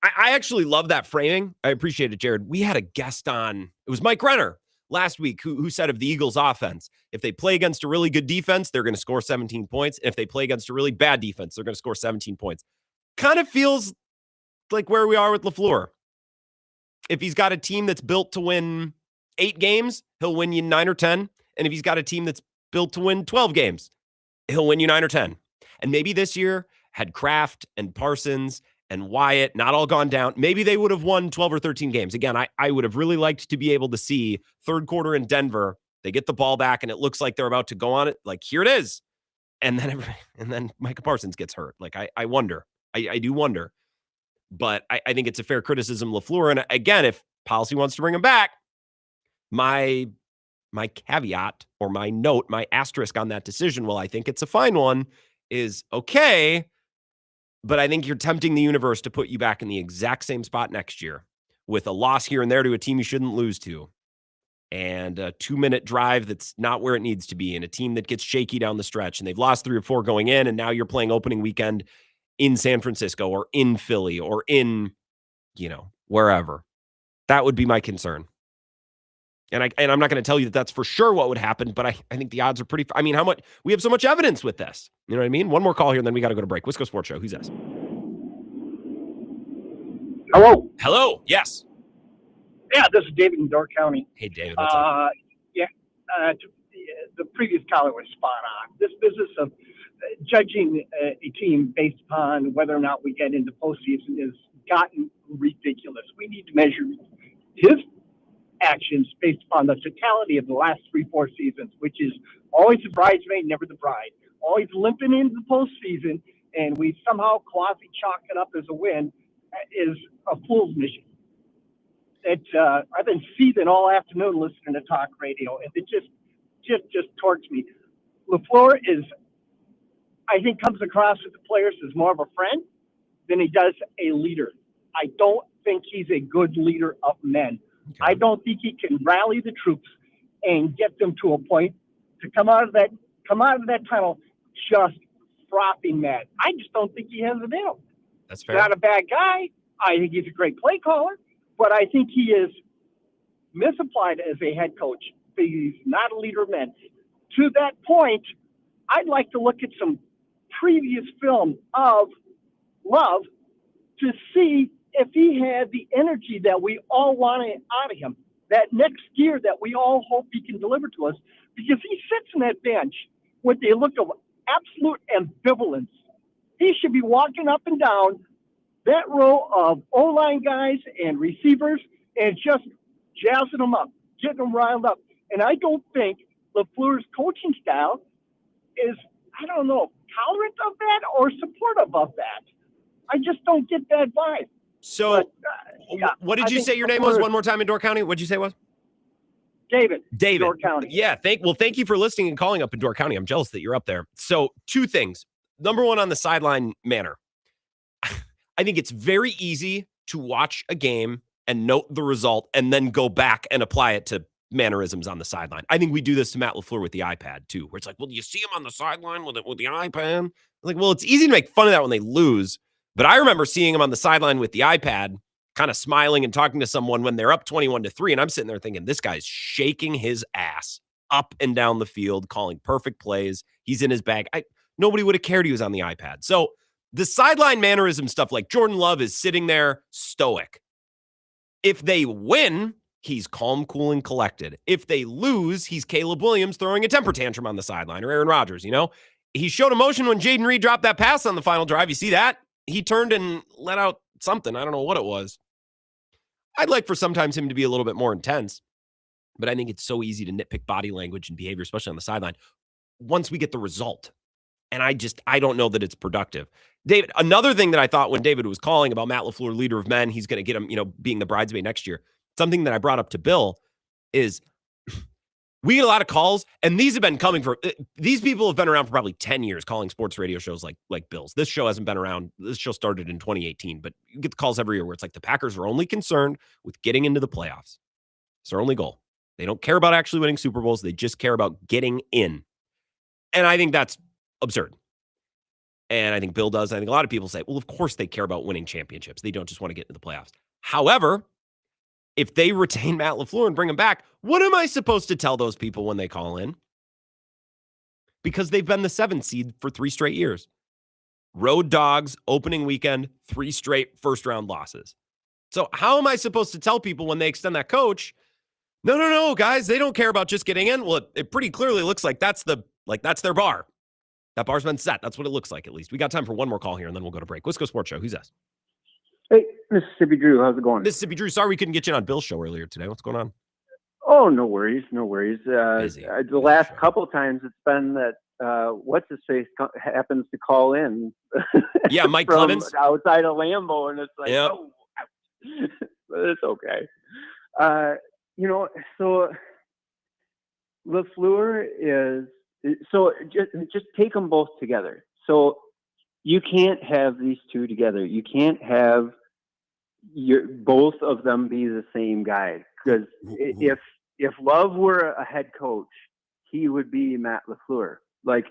I actually love that framing. I appreciate it, Jared. We had a guest on, it was Mike Renner last week, who said of the Eagles offense, if they play against a really good defense, they're going to score 17 points. And if they play against a really bad defense, they're going to score 17 points. Kind of feels like where we are with LaFleur. If he's got a team that's built to win 8 games, he'll win you 9 or 10. And if he's got a team that's built to win 12 games, he'll win you 9 or 10. And maybe this year, had Kraft and Parsons and Wyatt not all gone down, maybe they would have won 12 or 13 games. Again, I would have really liked to be able to see third quarter in Denver. They get the ball back, and it looks like they're about to go on it. Like, here it is. And then Micah Parsons gets hurt. Like, I wonder. I do wonder. But I think it's a fair criticism, LaFleur. And again, if policy wants to bring him back, my caveat or my note, my asterisk on that decision, well, I think it's a fine one, is okay, but I think you're tempting the universe to put you back in the exact same spot next year with a loss here and there to a team you shouldn't lose to, and a 2-minute drive that's not where it needs to be, and a team that gets shaky down the stretch, and they've lost 3 or 4 going in, and now you're playing opening weekend in San Francisco or in Philly or in, wherever. That would be my concern. And I'm not going to tell you that that's for sure what would happen, but I think the odds are pretty. I mean, how much we have so much evidence with this. You know what I mean? One more call here, and then we got to go to break. Wisco Sports Show. Who's this? Hello. Hello. Yes. Yeah, this is David in Door County. Hey, David. What's up? The previous caller was spot on. This business of judging a team based upon whether or not we get into postseason has gotten ridiculous. We need to measure his actions based upon the totality of the last 3-4 seasons, which is always the bridesmaid, never the bride. Always limping into the postseason, and we somehow quasi-chalk it up as a win is a fool's mission. I've been seething all afternoon listening to talk radio, and it just torques me. LaFleur I think, comes across with the players as more of a friend than he does a leader. I don't think he's a good leader of men. Okay. I don't think he can rally the troops and get them to a point to come out of that tunnel just frothing mad. I just don't think he has it in him. That's fair. Not a bad guy. I think he's a great play caller, but I think he is misapplied as a head coach. He's not a leader of men. To that point, I'd like to look at some previous film of Love to see if he had the energy that we all wanted out of him, that next gear that we all hope he can deliver to us, because he sits in that bench with a look of absolute ambivalence. He should be walking up and down that row of O-line guys and receivers and just jazzing them up, getting them riled up. And I don't think LaFleur's coaching style is, tolerant of that or supportive of that. I just don't get that vibe. So, what did you say your name was one more time in Door County? What did you say it was? David. Door County. Yeah. Thank you for listening and calling up in Door County. I'm jealous that you're up there. So, 2 things. Number 1, on the sideline manner. I think it's very easy to watch a game and note the result and then go back and apply it to mannerisms on the sideline. I think we do this to Matt LaFleur with the iPad too, where it's like, well, do you see him on the sideline with the iPad? Like, well, it's easy to make fun of that when they lose, but I remember seeing him on the sideline with the iPad, kind of smiling and talking to someone when they're up 21-3, and I'm sitting there thinking, this guy's shaking his ass up and down the field, calling perfect plays. He's in his bag. Nobody would have cared he was on the iPad. So the sideline mannerism stuff, like Jordan Love is sitting there stoic. If they win, he's calm, cool, and collected. If they lose, he's Caleb Williams throwing a temper tantrum on the sideline, or Aaron Rodgers, He showed emotion when Jaden Reed dropped that pass on the final drive. You see that? He turned and let out something. I don't know what it was. I'd like for sometimes him to be a little bit more intense, but I think it's so easy to nitpick body language and behavior, especially on the sideline, once we get the result. And I don't know that it's productive. David, another thing that I thought when David was calling about Matt LaFleur, leader of men, he's going to get him, being the bridesmaid next year. Something that I brought up to Bill is We get a lot of calls, and these have been coming for these people have been around for probably 10 years calling sports radio shows like Bills. This show hasn't been around. This show started in 2018, but you get the calls every year where it's like the Packers are only concerned with getting into the playoffs. It's their only goal. They don't care about actually winning Super Bowls. They just care about getting in. And I think that's absurd. And I think Bill does. I think a lot of people say, well, of course they care about winning championships. They don't just want to get into the playoffs. However, if they retain Matt LaFleur and bring him back, what am I supposed to tell those people when they call in? Because they've been the 7th seed for 3 straight years. Road dogs, opening weekend, 3 straight first-round losses. So how am I supposed to tell people when they extend that coach, no, guys, they don't care about just getting in? Well, it pretty clearly looks like that's their bar. That bar's been set. That's what it looks like, at least. We got time for one more call here, and then we'll go to break. Wisco Sports Show. Who's this? Hey, Mississippi Drew. How's it going? Mississippi Drew. Sorry we couldn't get you on Bill's show earlier today. What's going on? Oh, no worries. Busy. The last couple of times it's been that what's-his-face happens to call in. Yeah, Mike from Clemens. outside of Lambeau, and it's like, yep. Oh, but it's okay. So LaFleur is so just take them both together. So you can't have these two together. You can't have both of them be the same guy, because if Love were a head coach, he would be Matt LaFleur. Like,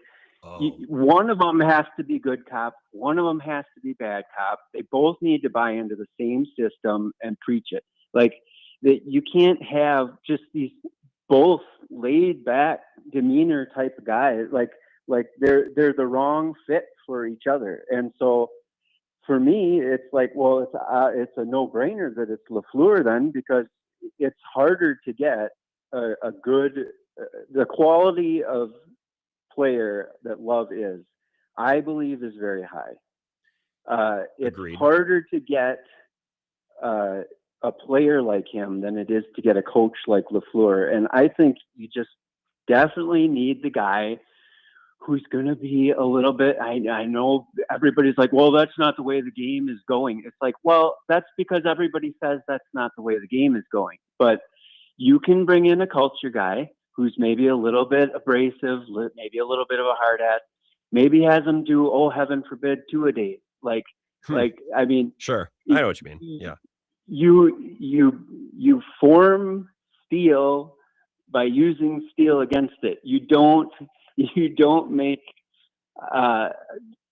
one of them has to be good cop, one of them has to be bad cop. They both need to buy into the same system and preach it. Like, that you can't have just these both laid back demeanor type of guys. Like they're the wrong fit for each other. And so for me, it's like, well, it's a no-brainer that it's LaFleur then, because it's harder to get a good the quality of player that Love is, I believe, is very high. It's Agreed. harder to get a player like him than it is to get a coach like LaFleur. And I think you just definitely need the guy who's going to be a little bit, I know everybody's like, well, that's not the way the game is going. It's like, well, that's because everybody says that's not the way the game is going. But you can bring in a culture guy who's maybe a little bit abrasive, maybe a little bit of a hard ass, maybe has them do, oh, heaven forbid, 2-a-date. Like, I mean, sure. I know what you mean. Yeah. You form steel by using steel against it. You don't make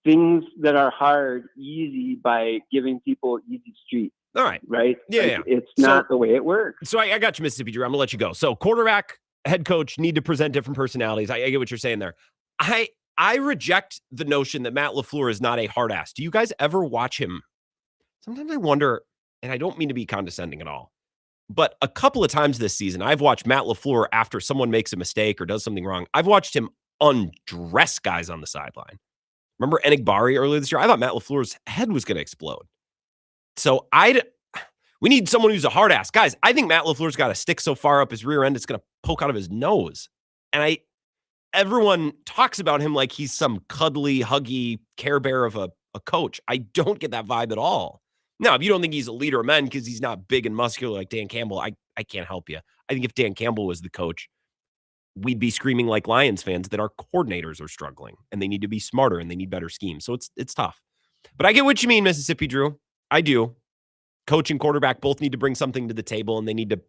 things that are hard easy by giving people easy street. All right. Right? Yeah, like, yeah. It's not the way it works. So I got you, Mississippi Drew. I'm gonna let you go. So quarterback, head coach need to present different personalities. I get what you're saying there. I reject the notion that Matt LaFleur is not a hard ass. Do you guys ever watch him? Sometimes I wonder, and I don't mean to be condescending at all, but a couple of times this season, I've watched Matt LaFleur after someone makes a mistake or does something wrong. I've watched him undress guys on the sideline. Remember Enigbari earlier this year? I thought Matt LaFleur's head was going to explode. So we need someone who's a hard ass. Guys, I think Matt LaFleur's got a stick so far up his rear end, it's going to poke out of his nose. And everyone talks about him like he's some cuddly, huggy care bear of a coach. I don't get that vibe at all. Now, if you don't think he's a leader of men because he's not big and muscular like Dan Campbell, I can't help you. I think if Dan Campbell was the coach, we'd be screaming like Lions fans that our coordinators are struggling and they need to be smarter and they need better schemes. So it's tough. But I get what you mean, Mississippi Drew. I do. Coach and quarterback both need to bring something to the table, and they need to,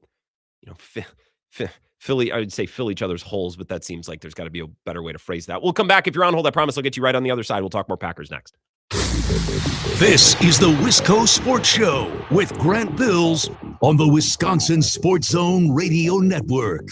fill each other's holes, but that seems like there's got to be a better way to phrase that. We'll come back. If you're on hold, I promise I'll get you right on the other side. We'll talk more Packers next. This is the Wisco Sports Show with Grant Bills on the Wisconsin Sports Zone Radio Network.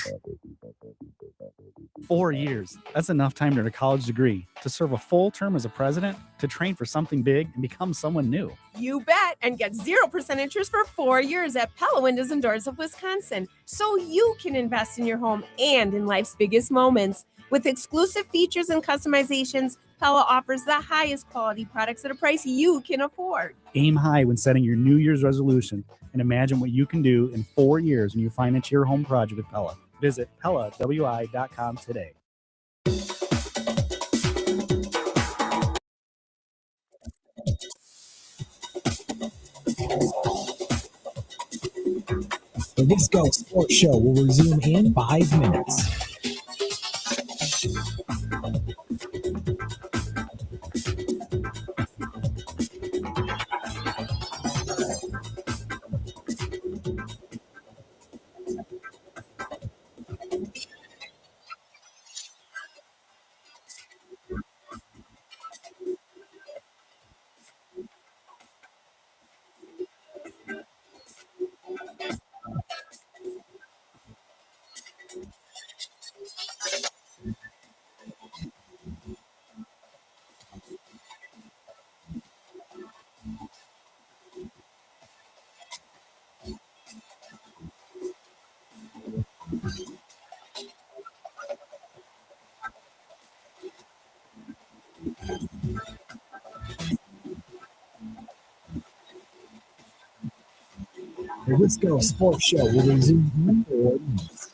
4 years. That's enough time to earn a college degree, to serve a full term as a president, to train for something big and become someone new. You bet, and get 0% interest for 4 years at Pella Windows and Doors of Wisconsin, so you can invest in your home and in life's biggest moments. With exclusive features and customizations, Pella offers the highest quality products at a price you can afford. Aim high when setting your New Year's resolution and imagine what you can do in 4 years when you finance your home project with Pella. Visit PellaWI.com today. The Wisco Sports Show will resume in 5 minutes. The Wisco Sports Show will resume in 4 minutes.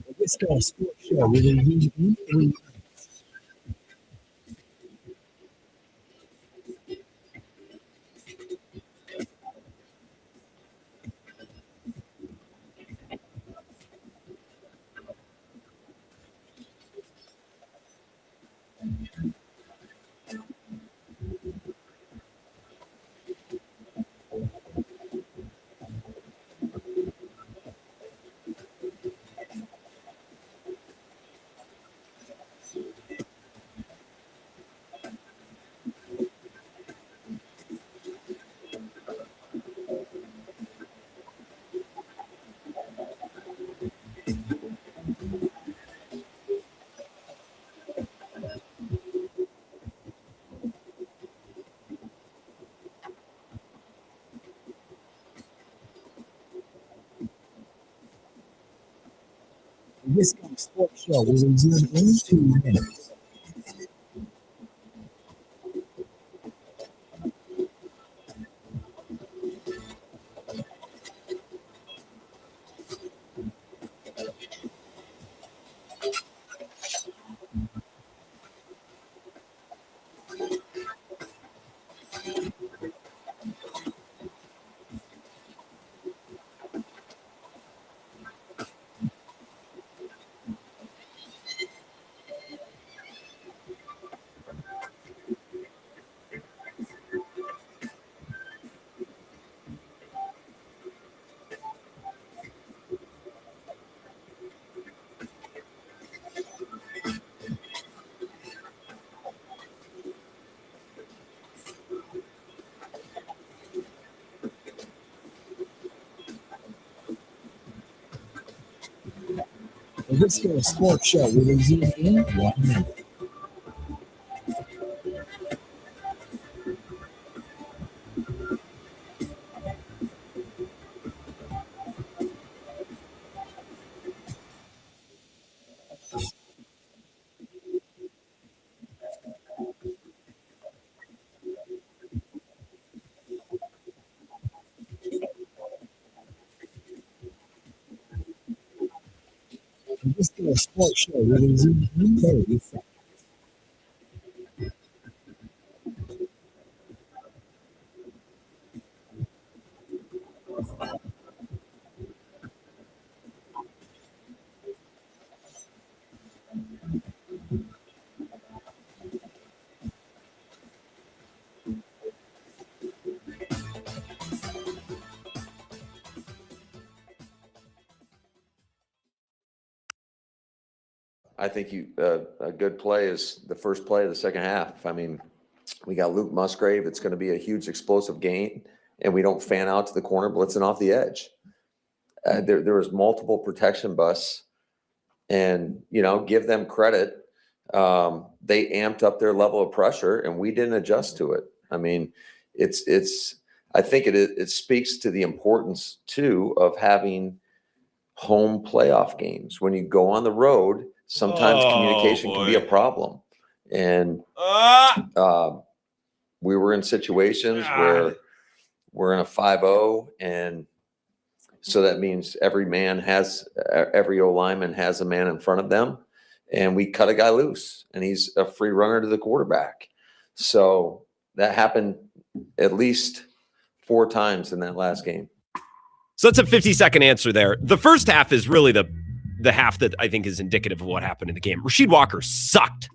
The Wisco Sports Show will resume in 3 minutes. The Wisco Sports Show will resume in 2 minutes. The Wisco Sports Show will resume in 1 minute. The Wisco Sports Show will resume in 30 seconds. I think a good play is the first play of the second half. I mean, We got Luke Musgrave. It's going to be a huge explosive gain, and we don't fan out to the corner, blitzing off the edge. There was multiple protection busts, and, give them credit. They amped up their level of pressure, and we didn't adjust to it. I mean, I think it speaks to the importance too of having home playoff games. When you go on the road, sometimes communication can be a problem. And we were in situations where we're in a 5-0, and so that means every O lineman has a man in front of them, and we cut a guy loose, and he's a free runner to the quarterback. So that happened at least 4 times in that last game. So it's a 50-second answer there. The first half is really the half that I think is indicative of what happened in the game. Rasheed Walker sucked.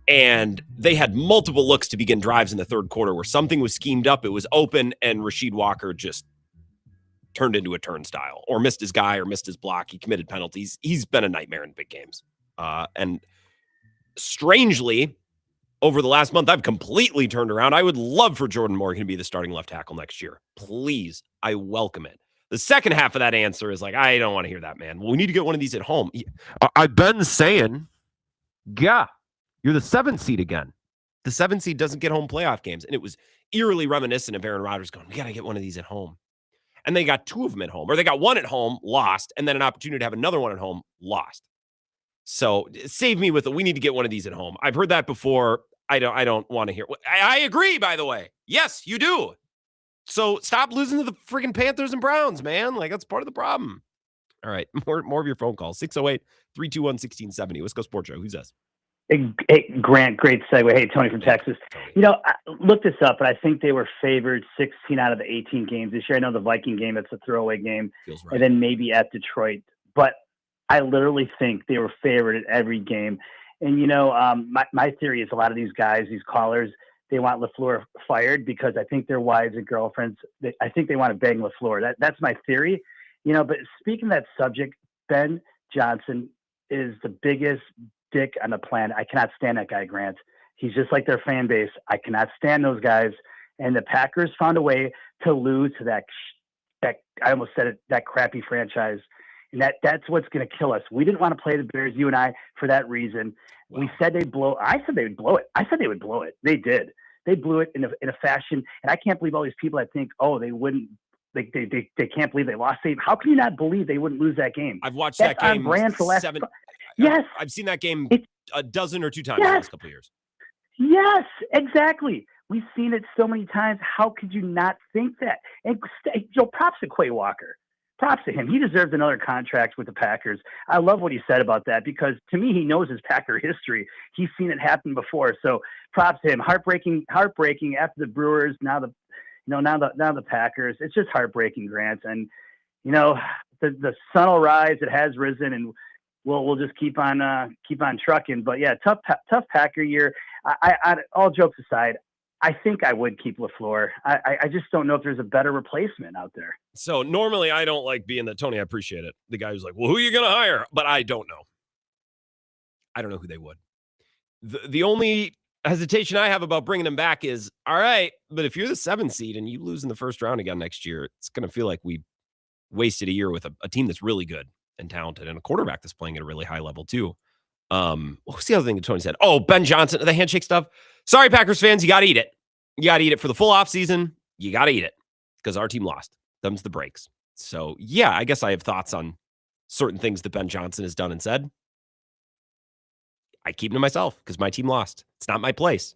And they had multiple looks to begin drives in the third quarter where something was schemed up, it was open, and Rasheed Walker just turned into a turnstile or missed his guy or missed his block. He committed penalties. He's been a nightmare in big games. And strangely, over the last month, I've completely turned around. I would love for Jordan Morgan to be the starting left tackle next year. Please, I welcome it. The second half of that answer is like, I don't want to hear that, man. Well, we need to get one of these at home. I've been saying, yeah, you're the 7th seed again. The 7th seed doesn't get home playoff games. And it was eerily reminiscent of Aaron Rodgers going, we got to get one of these at home. And they got 2 of them at home, or they got 1 at home, lost, and then an opportunity to have another one at home, lost. So save me with we need to get one of these at home. I've heard that before. I don't want to hear. I agree, by the way. Yes, you do. So stop losing to the freaking Panthers and Browns, man. Like, that's part of the problem. All right, more of your phone calls. 608-321-1670. Let's go Sports Show. Who's this? Hey, Grant, great segue. Hey, Tony from Texas. I looked this up, but I think they were favored 16 out of the 18 games this year. I know the Viking game, it's a throwaway game, Feels right. And then maybe at Detroit. But I literally think they were favored at every game. And, my theory is a lot of these guys, these callers, they want LaFleur fired because I think their wives and girlfriends, I think they want to bang LaFleur. That's my theory. But speaking of that subject, Ben Johnson is the biggest dick on the planet. I cannot stand that guy, Grant. He's just like their fan base. I cannot stand those guys. And the Packers found a way to lose to that I almost said it, that crappy franchise. And that's what's going to kill us. We didn't want to play the Bears, you and I, for that reason. Wow. We said I said they would blow it. I said they would blow it. They did. They blew it in a fashion. And I can't believe all these people that think, they wouldn't. They can't believe they lost. How can you not believe they wouldn't lose that game? I've watched that game. On brand for last 7. Yes. I've seen that game a dozen or 2 times in the last couple of years. Yes, exactly. We've seen it so many times. How could you not think that? And props to Quay Walker. Props to him. He deserves another contract with the Packers. I love what he said about that because to me, he knows his Packer history. He's seen it happen before. So props to him. Heartbreaking after the Brewers. Now the Packers. It's just heartbreaking, Grant. And the sun will rise. It has risen, and we'll just keep on trucking. But yeah, tough Packer year. I all jokes aside, I think I would keep LaFleur. I just don't know if there's a better replacement out there. So normally I don't like being the Tony. I appreciate it. The guy who's like, well, who are you going to hire? But I don't know. I don't know who they would. The only hesitation I have about bringing them back is, all right, but if you're the 7th seed and you lose in the first round again next year, it's going to feel like we wasted a year with a team that's really good and talented and a quarterback that's playing at a really high level too. What's the other thing that Tony said? Oh, Ben Johnson, the handshake stuff. Sorry, Packers fans, you got to eat it. You got to eat it for the full offseason. You got to eat it because our team lost. Them's the breaks. So, yeah, I guess I have thoughts on certain things that Ben Johnson has done and said. I keep them to myself because my team lost. It's not my place.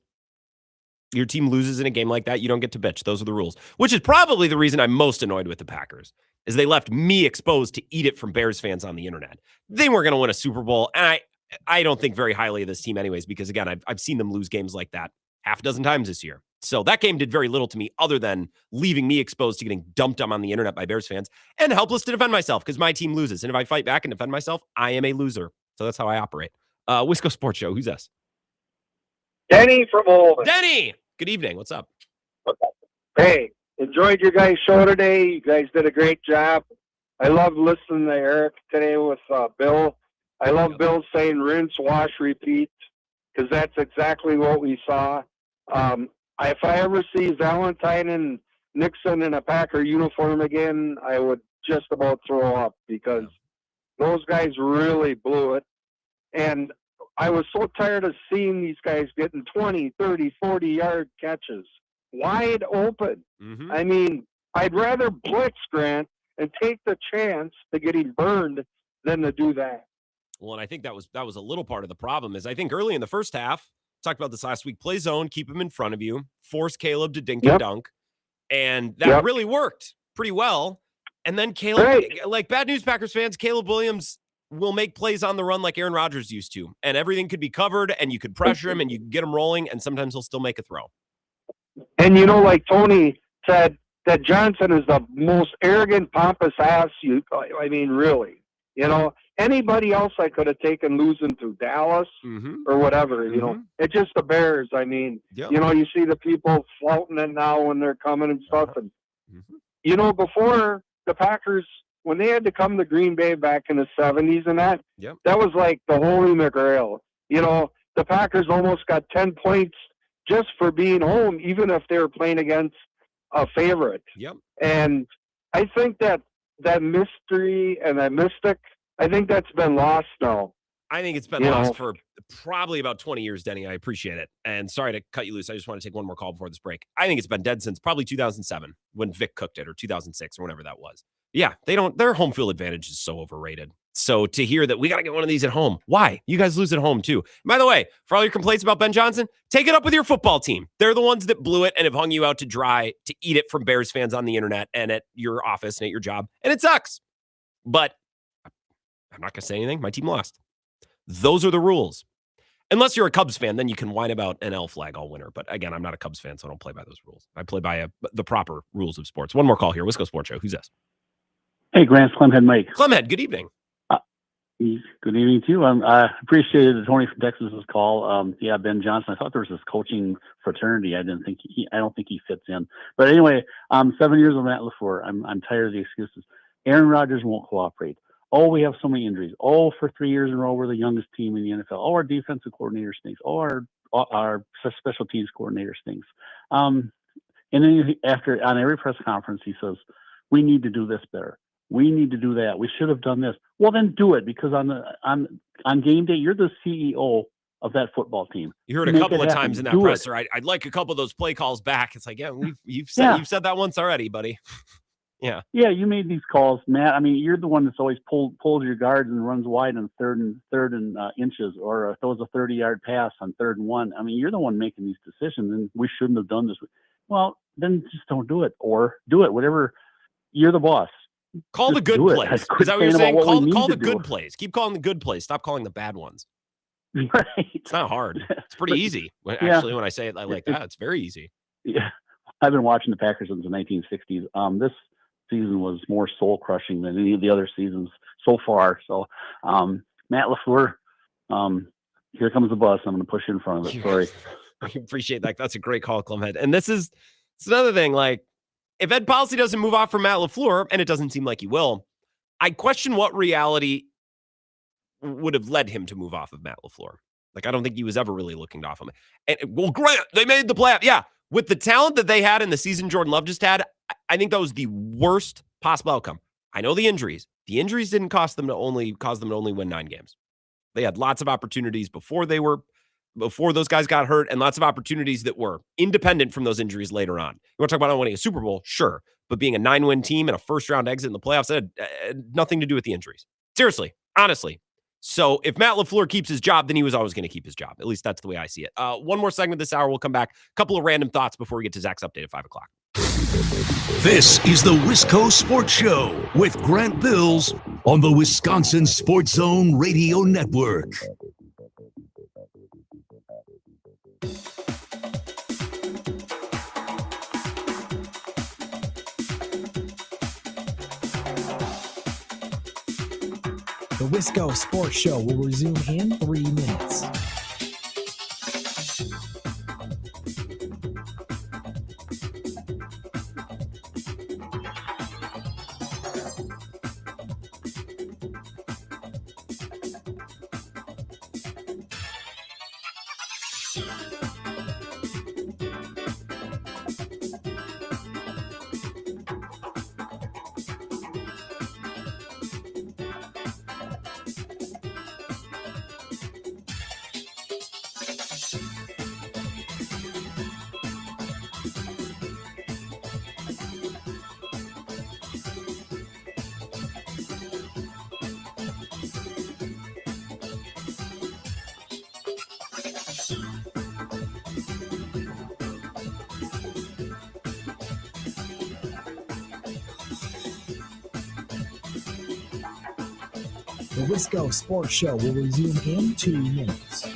Your team loses in a game like that, you don't get to bitch. Those are the rules, which is probably the reason I'm most annoyed with the Packers is they left me exposed to eat it from Bears fans on the internet. They weren't going to win a Super Bowl, and I don't think very highly of this team anyways, because again, I've seen them lose games like that half a dozen times this year. So that game did very little to me other than leaving me exposed to getting dumped on the internet by Bears fans and helpless to defend myself because my team loses. And if I fight back and defend myself, I am a loser. So that's how I operate. Wisco Sports Show. Who's this? Denny from Holden. Denny! Good evening. What's up? Hey, enjoyed your guys' show today. You guys did a great job. I love listening to Eric today with Bill. I love Bill saying rinse, wash, repeat, because that's exactly what we saw. If I ever see Valentine and Nixon in a Packer uniform again, I would just about throw up because those guys really blew it. And I was so tired of seeing these guys getting 20, 30, 40-yard catches wide open. Mm-hmm. I mean, I'd rather blitz Grant and take the chance to getting burned than to do that. Well, and I think that was a little part of the problem is I think early in the first half, talked about this last week, play zone, keep him in front of you, force Caleb to dink and dunk. And that really worked pretty well. And then Caleb, like bad news Packers fans, Caleb Williams will make plays on the run like Aaron Rodgers used to. And everything could be covered and you could pressure him and you could get him rolling and sometimes he'll still make a throw. And like Tony said, that Johnson is the most arrogant, pompous ass I mean, really. Anybody else I could have taken losing to Dallas or whatever, It's just the Bears. I mean, you see the people flouting it now when they're coming and stuff. And, before the Packers, when they had to come to Green Bay back in the 70s and that was like the Holy McGrail. The Packers almost got 10 points just for being home, even if they were playing against a favorite. And I think that mystery and that mystic, I think that's been lost now. I think it's been lost for probably about 20 years, Denny. I appreciate it. And sorry to cut you loose. I just want to take one more call before this break. I think it's been dead since probably 2007 when Vic cooked it, or 2006 or whenever that was. Yeah, their home field advantage is so overrated. So to hear that we got to get one of these at home. Why? You guys lose at home too. By the way, for all your complaints about Ben Johnson, take it up with your football team. They're the ones that blew it and have hung you out to dry to eat it from Bears fans on the internet and at your office and at your job. And it sucks. But I'm not going to say anything. My team lost. Those are the rules. Unless you're a Cubs fan, then you can whine about an L flag all winter. But again, I'm not a Cubs fan, so I don't play by those rules. I play by the proper rules of sports. One more call here. Wisco Sports Show. Who's this? Hey, Grant, Clemhead Mike. Clemhead, good evening. Good evening to you. I appreciated Tony from Texas's call. Ben Johnson. I thought there was this coaching fraternity. I don't think he fits in. But anyway, 7 years of Matt LaFleur. I'm tired of the excuses. Aaron Rodgers won't cooperate. Oh, we have so many injuries. Oh, for 3 years in a row, we're the youngest team in the NFL. Oh, our defensive coordinator stinks. Oh, our special teams coordinator stinks. And then after on every press conference, he says, "We need to do this better. We need to do that. We should have done this." Well, then do it, because on game day, you're the CEO of that football team. You heard a couple of times in that presser. I'd like a couple of those play calls back. It's like, you've said that once already, buddy. Yeah, you made these calls, Matt. I mean, you're the one that's always pulls your guards and runs wide on third and inches, or throws a 30-yard pass on 3rd and 1. I mean, you're the one making these decisions, and we shouldn't have done this. Well, then just don't do it, or do it. Whatever. You're the boss. Call the good plays. Is that what you're saying? Call the good plays. Keep calling the good plays. Stop calling the bad ones. Right. It's not hard. It's pretty easy. Actually, when I say it like that, it's very easy. Yeah. I've been watching the Packers since the 1960s. This season was more soul crushing than any of the other seasons so far. So, Matt LaFleur, here comes the bus. I'm going to push you in front of it. Sorry. I appreciate that. That's a great call, Clemhead. And it's another thing. Like, if Ed Policy doesn't move off from Matt LaFleur, and it doesn't seem like he will, I question what reality would have led him to move off of Matt LaFleur. Like, I don't think he was ever really looking off him. And well, Grant, they made the playoff. Yeah, with the talent that they had in the season Jordan Love just had, I think that was the worst possible outcome. I know the injuries. The injuries didn't cause them to only win 9 games. They had lots of opportunities before those guys got hurt, and lots of opportunities that were independent from those injuries later on. You want to talk about not winning a Super Bowl? Sure. But being a 9-win team and a first-round exit in the playoffs, that had nothing to do with the injuries. Seriously, honestly. So if Matt LaFleur keeps his job, then he was always going to keep his job. At least that's the way I see it. One more segment this hour. We'll come back. A couple of random thoughts before we get to Zach's update at 5 o'clock. This is the Wisco Sports Show with Grant Bills on the Wisconsin Sports Zone Radio Network. The Wisco Sports Show will resume in 3 minutes. The Wisco Sports Show will resume in 2 minutes.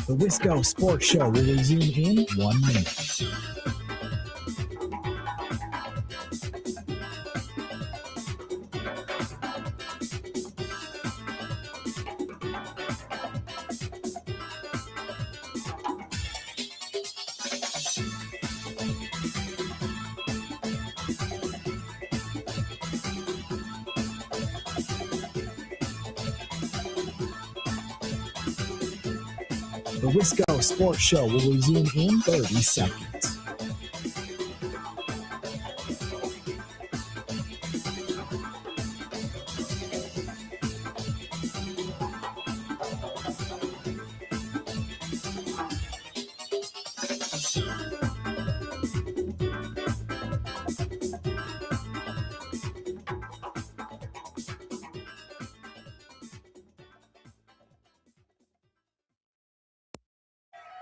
The Wisco Sports Show will resume in 1 minute. The Wisco Sports Show will resume in 30 seconds.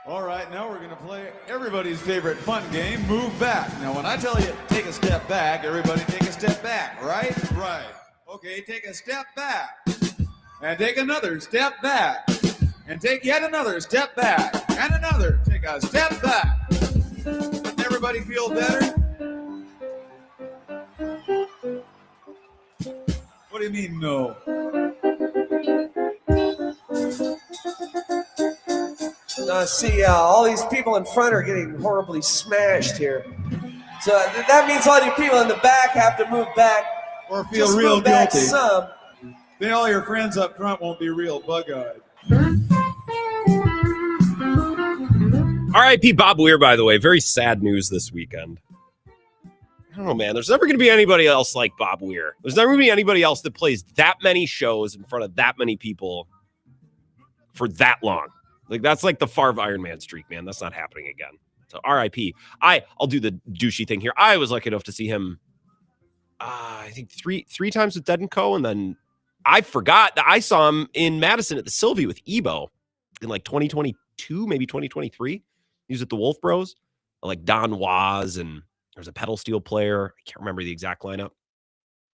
All right, now we're going to play everybody's favorite fun game, Move Back. Now, when I tell you take a step back, everybody take a step back, right? Right. Okay, take a step back. And take another step back. And take yet another step back. And another. Take a step back. Doesn't everybody feel better? What do you mean, no? See, all these people in front are getting horribly smashed here. So that means all you people in the back have to move back. Or feel Just real move back guilty. some. Then all your friends up front won't be real bug-eyed. R.I.P. Bob Weir, by the way. Very sad news this weekend. I don't know, man. There's never going to be anybody else like Bob Weir. There's never going to be anybody else that plays that many shows in front of that many people for that long. Like, that's like the Favre Iron Man streak, man. That's not happening again. So R.I.P. I'll do the douchey thing here. I was lucky enough to see him, I think three times with Dead & Co. And then I forgot that I saw him in Madison at the Sylvie with Ebo in like 2022, maybe 2023. He was at the Wolf Bros, like Don Waz, and there's a pedal steel player. I can't remember the exact lineup.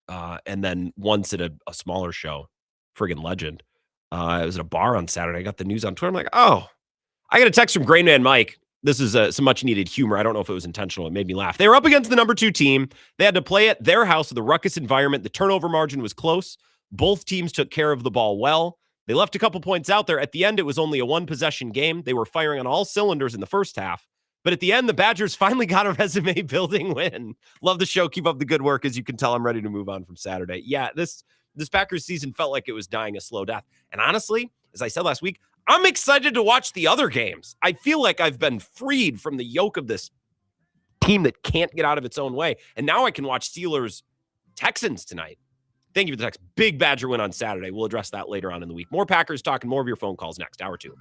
And then once at a smaller show, friggin' legend. I was at a bar on Saturday. I got the news on Twitter. I'm like, oh, I got a text from Grain Man Mike. This is some much needed humor. I don't know if it was intentional. It made me laugh. They were up against the number 2 team. They had to play at their house with a ruckus environment. The turnover margin was close. Both teams took care of the ball well. They left a couple points out there. At the end, it was only a 1-possession game. They were firing on all cylinders in the first half. But at the end, the Badgers finally got a resume-building win. Love the show. Keep up the good work. As you can tell, I'm ready to move on from Saturday. Yeah, this Packers season felt like it was dying a slow death. And honestly, as I said last week, I'm excited to watch the other games. I feel like I've been freed from the yoke of this team that can't get out of its own way. And now I can watch Steelers-Texans tonight. Thank you for the text. Big Badger win on Saturday. We'll address that later on in the week. More Packers talk and more of your phone calls next. Hour 2.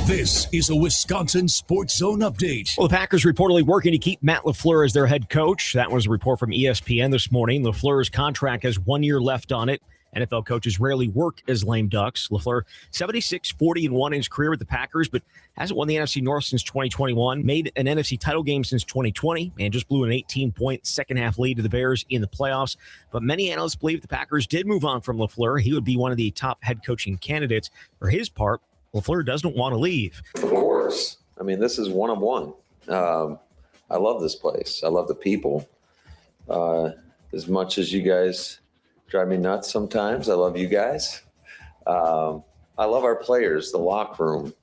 This is a Wisconsin Sports Zone update. Well, the Packers reportedly working to keep Matt LaFleur as their head coach. That was a report from ESPN this morning. LaFleur's contract has 1 year left on it. NFL coaches rarely work as lame ducks. LaFleur, 76-40-1 in his career with the Packers, but hasn't won the NFC North since 2021, made an NFC title game since 2020, and just blew an 18-point second-half lead to the Bears in the playoffs. But many analysts believe the Packers did move on from LaFleur. He would be one of the top head coaching candidates. For his part, LaFleur doesn't want to leave. Of course. I mean, this is one of one. I love this place. I love the people. As much as you guys drive me nuts sometimes, I love you guys. I love our players, the locker room,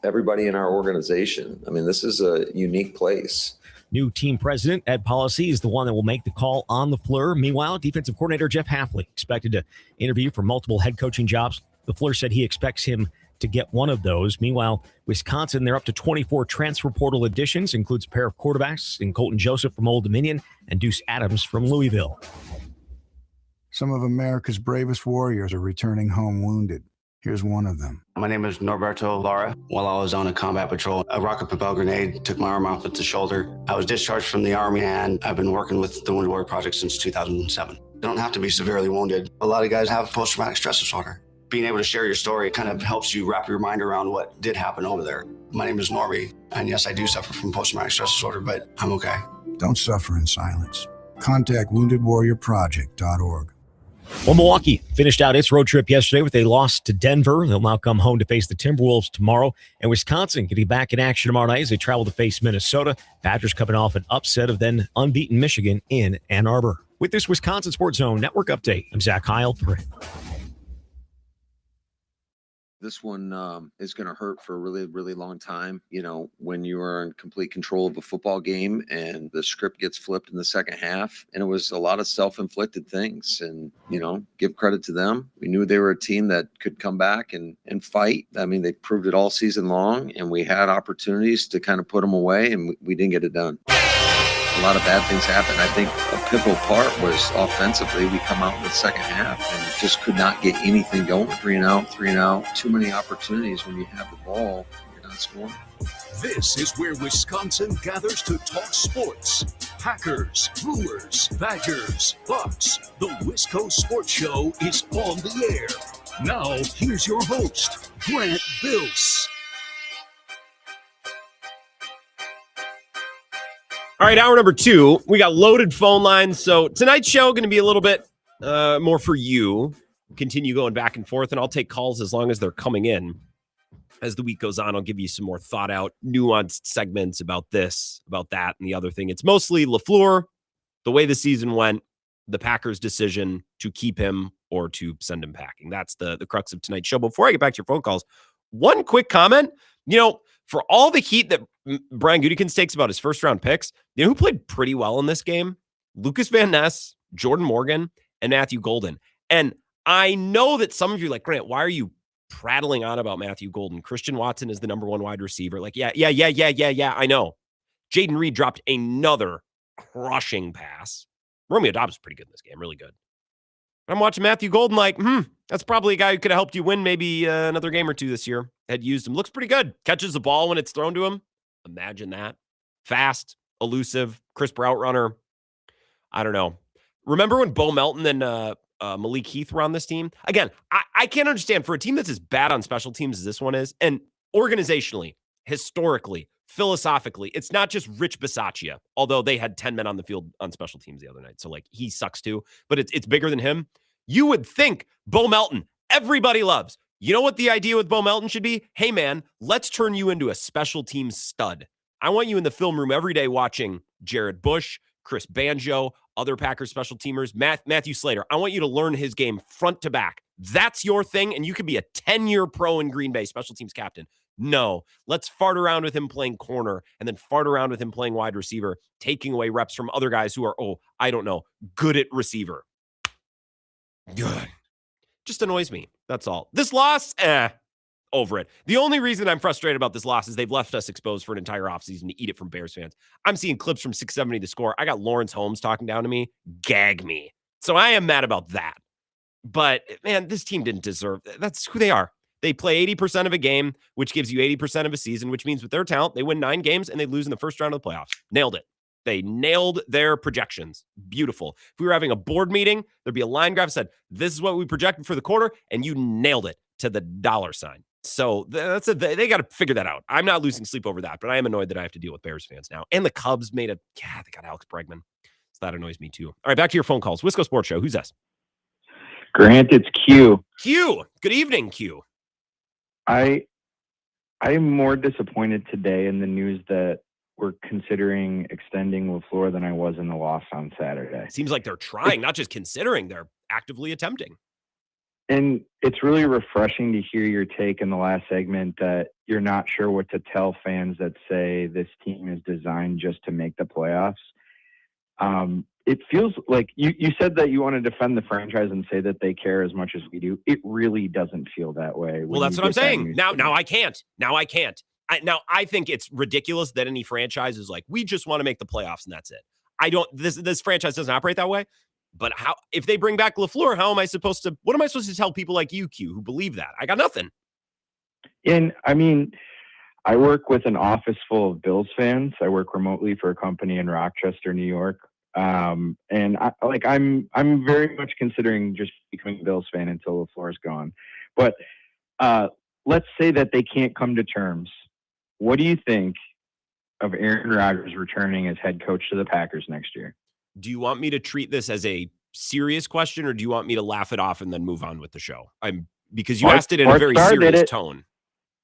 everybody in our organization. I mean, this is a unique place. New team president Ed Policy is the one that will make the call on LaFleur. Meanwhile, defensive coordinator Jeff Hafley expected to interview for multiple head coaching jobs. LaFleur said he expects him to get one of those. Meanwhile, Wisconsin, they're up to 24 transfer portal additions, includes a pair of quarterbacks in Colton Joseph from Old Dominion and Deuce Adams from Louisville. Some of America's bravest warriors are returning home wounded. Here's one of them. My name is Norberto Lara. While I was on a combat patrol, a rocket-propelled grenade took my arm off at the shoulder. I was discharged from the Army, and I've been working with the Wounded Warrior Project since 2007. You don't have to be severely wounded. A lot of guys have post-traumatic stress disorder. Being able to share your story kind of helps you wrap your mind around what did happen over there. My name is Norby, and yes, I do suffer from post-traumatic stress disorder, but I'm okay. Don't suffer in silence. Contact woundedwarriorproject.org. Well, Milwaukee finished out its road trip yesterday with a loss to Denver. They'll now come home to face the Timberwolves tomorrow. And Wisconsin getting back in action tomorrow night as they travel to face Minnesota. Badgers coming off an upset of then unbeaten Michigan in Ann Arbor. With this Wisconsin Sports Zone Network update, I'm Zach Heil. This one is going to hurt for a really, really long time. You know, when you are in complete control of a football game and the script gets flipped in the second half, and it was a lot of self-inflicted things. And, you know, give credit to them. We knew they were a team that could come back and fight. I mean, they proved it all season long, and we had opportunities to kind of put them away, and we didn't get it done. A lot of bad things happened. I think a pivotal part was offensively. We come out in the second half and just could not get anything going. 3 and out. Too many opportunities when you have the ball. You're not scoring. This is where Wisconsin gathers to talk sports. Packers, Brewers, Badgers, Bucks. The Wisco Sports Show is on the air. Now, here's your host, Grant Bills. All right, hour number 2. We got loaded phone lines. So tonight's show going to be a little bit more for you. Continue going back and forth, and I'll take calls as long as they're coming in. As the week goes on, I'll give you some more thought out, nuanced segments about this, about that, and the other thing. It's mostly LaFleur, the way the season went, the Packers' decision to keep him or to send him packing. That's the crux of tonight's show. Before I get back to your phone calls, one quick comment. You know, for all the heat that Brian Gutekunst takes about his first-round picks, you know who played pretty well in this game? Lucas Van Ness, Jordan Morgan, and Matthew Golden. And I know that some of you are like, Grant, why are you prattling on about Matthew Golden? Christian Watson is the number 1 wide receiver. Like, yeah, I know. Jaden Reed dropped another crushing pass. Romeo Dobbs is pretty good in this game, really good. I'm watching Matthew Golden like, that's probably a guy who could have helped you win maybe another game or two this year. Had used him. Looks pretty good. Catches the ball when it's thrown to him. Imagine that. Fast, elusive, crisp route runner. I don't know. Remember when Bo Melton and Malik Heath were on this team? Again, I can't understand for a team that's as bad on special teams as this one is, and organizationally, historically, philosophically, it's not just Rich Bisaccia, although they had 10 men on the field on special teams the other night. So, like, he sucks too, but it's bigger than him. You would think Bo Melton, everybody loves. You know what the idea with Bo Melton should be? Hey, man, let's turn you into a special teams stud. I want you in the film room every day watching Jared Bush, Chris Banjo, other Packers special teamers, Matthew Slater. I want you to learn his game front to back. That's your thing, and you could be a 10-year pro in Green Bay, special teams captain. No, let's fart around with him playing corner and then fart around with him playing wide receiver, taking away reps from other guys who are, good at receiver. Good. Just annoys me. That's all. This loss, over it. The only reason I'm frustrated about this loss is they've left us exposed for an entire offseason to eat it from Bears fans. I'm seeing clips from 670 The Score. I got Lawrence Holmes talking down to me. Gag me. So I am mad about that. But, man, this team didn't deserve – that's who they are. They play 80% of a game, which gives you 80% of a season, which means with their talent, they win 9 games and they lose in the first round of the playoffs. Nailed it. They nailed their projections. Beautiful. If we were having a board meeting, there'd be a line graph that said, this is what we projected for the quarter, and you nailed it to the dollar sign. So they got to figure that out. I'm not losing sleep over that, but I am annoyed that I have to deal with Bears fans now. And the Cubs they got Alex Bregman. So that annoys me too. All right, back to your phone calls. Wisco Sports Show. Who's this? Grant, it's Q. Q. Good evening, Q. I'm more disappointed today in the news that we're considering extending LaFleur than I was in the loss on Saturday. Seems like they're trying, not just considering, they're actively attempting. And it's really refreshing to hear your take in the last segment that you're not sure what to tell fans that say this team is designed just to make the playoffs. It feels like you said that you want to defend the franchise and say that they care as much as we do. It really doesn't feel that way. Well, that's what I'm saying. Now I can't. I think it's ridiculous that any franchise is like, we just want to make the playoffs and that's it. This franchise doesn't operate that way. But if they bring back LaFleur, what am I supposed to tell people like you, Q, who believe that? I got nothing. And I mean, I work with an office full of Bills fans. I work remotely for a company in Rochester, New York. And I'm very much considering just becoming a Bills fan until LaFleur's gone. But let's say that they can't come to terms. What do you think of Aaron Rodgers returning as head coach to the Packers next year? Do you want me to treat this as a serious question, or do you want me to laugh it off and then move on with the show? Because you asked it in a very serious tone.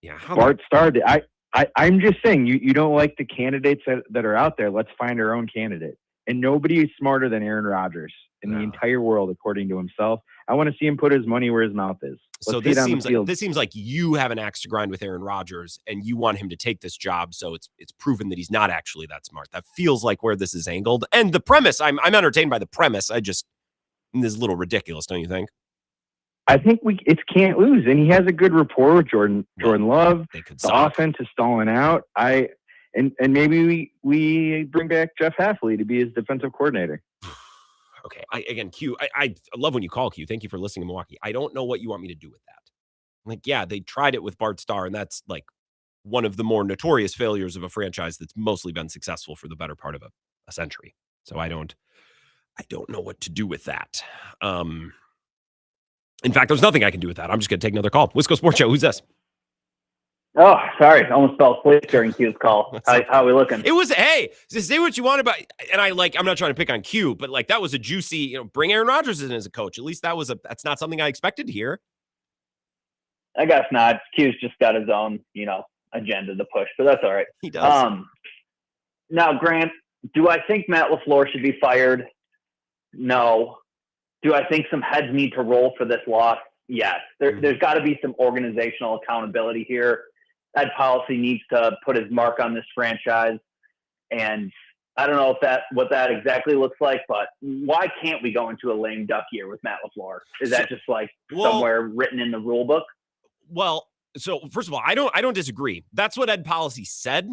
Yeah, Bart started. I'm just saying you don't like the candidates that are out there. Let's find our own candidate. And nobody is smarter than Aaron Rodgers in the entire world, according to himself. I want to see him put his money where his mouth is. So this seems like you have an axe to grind with Aaron Rodgers, and you want him to take this job. So it's proven that he's not actually that smart. That feels like where this is angled. And the premise, I'm entertained by the premise. This is a little ridiculous, don't you think? I think it's can't lose, and he has a good rapport with Jordan Love. The offense is stalling out. And maybe we bring back Jeff Hafley to be his defensive coordinator. Okay. Q, I love when you call, Q. Thank you for listening to Milwaukee. I don't know what you want me to do with that. They tried it with Bart Starr, and that's like one of the more notorious failures of a franchise that's mostly been successful for the better part of a century. So I don't know what to do with that. In fact, there's nothing I can do with that. I'm just going to take another call. Wisco Sports Show. Who's this? Oh, sorry. Almost fell asleep during Q's call. How are we looking? It was, hey, say what you want about, and I'm not trying to pick on Q, but that was a juicy, bring Aaron Rodgers in as a coach. At least that's not something I expected to hear. I guess not. Q's just got his own, agenda to push, but that's all right. He does. Now, Grant, do I think Matt LaFleur should be fired? No. Do I think some heads need to roll for this loss? Yes. There's got to be some organizational accountability here. Ed Policy needs to put his mark on this franchise. And I don't know what that exactly looks like, but why can't we go into a lame duck year with Matt LaFleur? Is that just somewhere written in the rule book? Well, so first of all, I don't disagree. That's what Ed Policy said.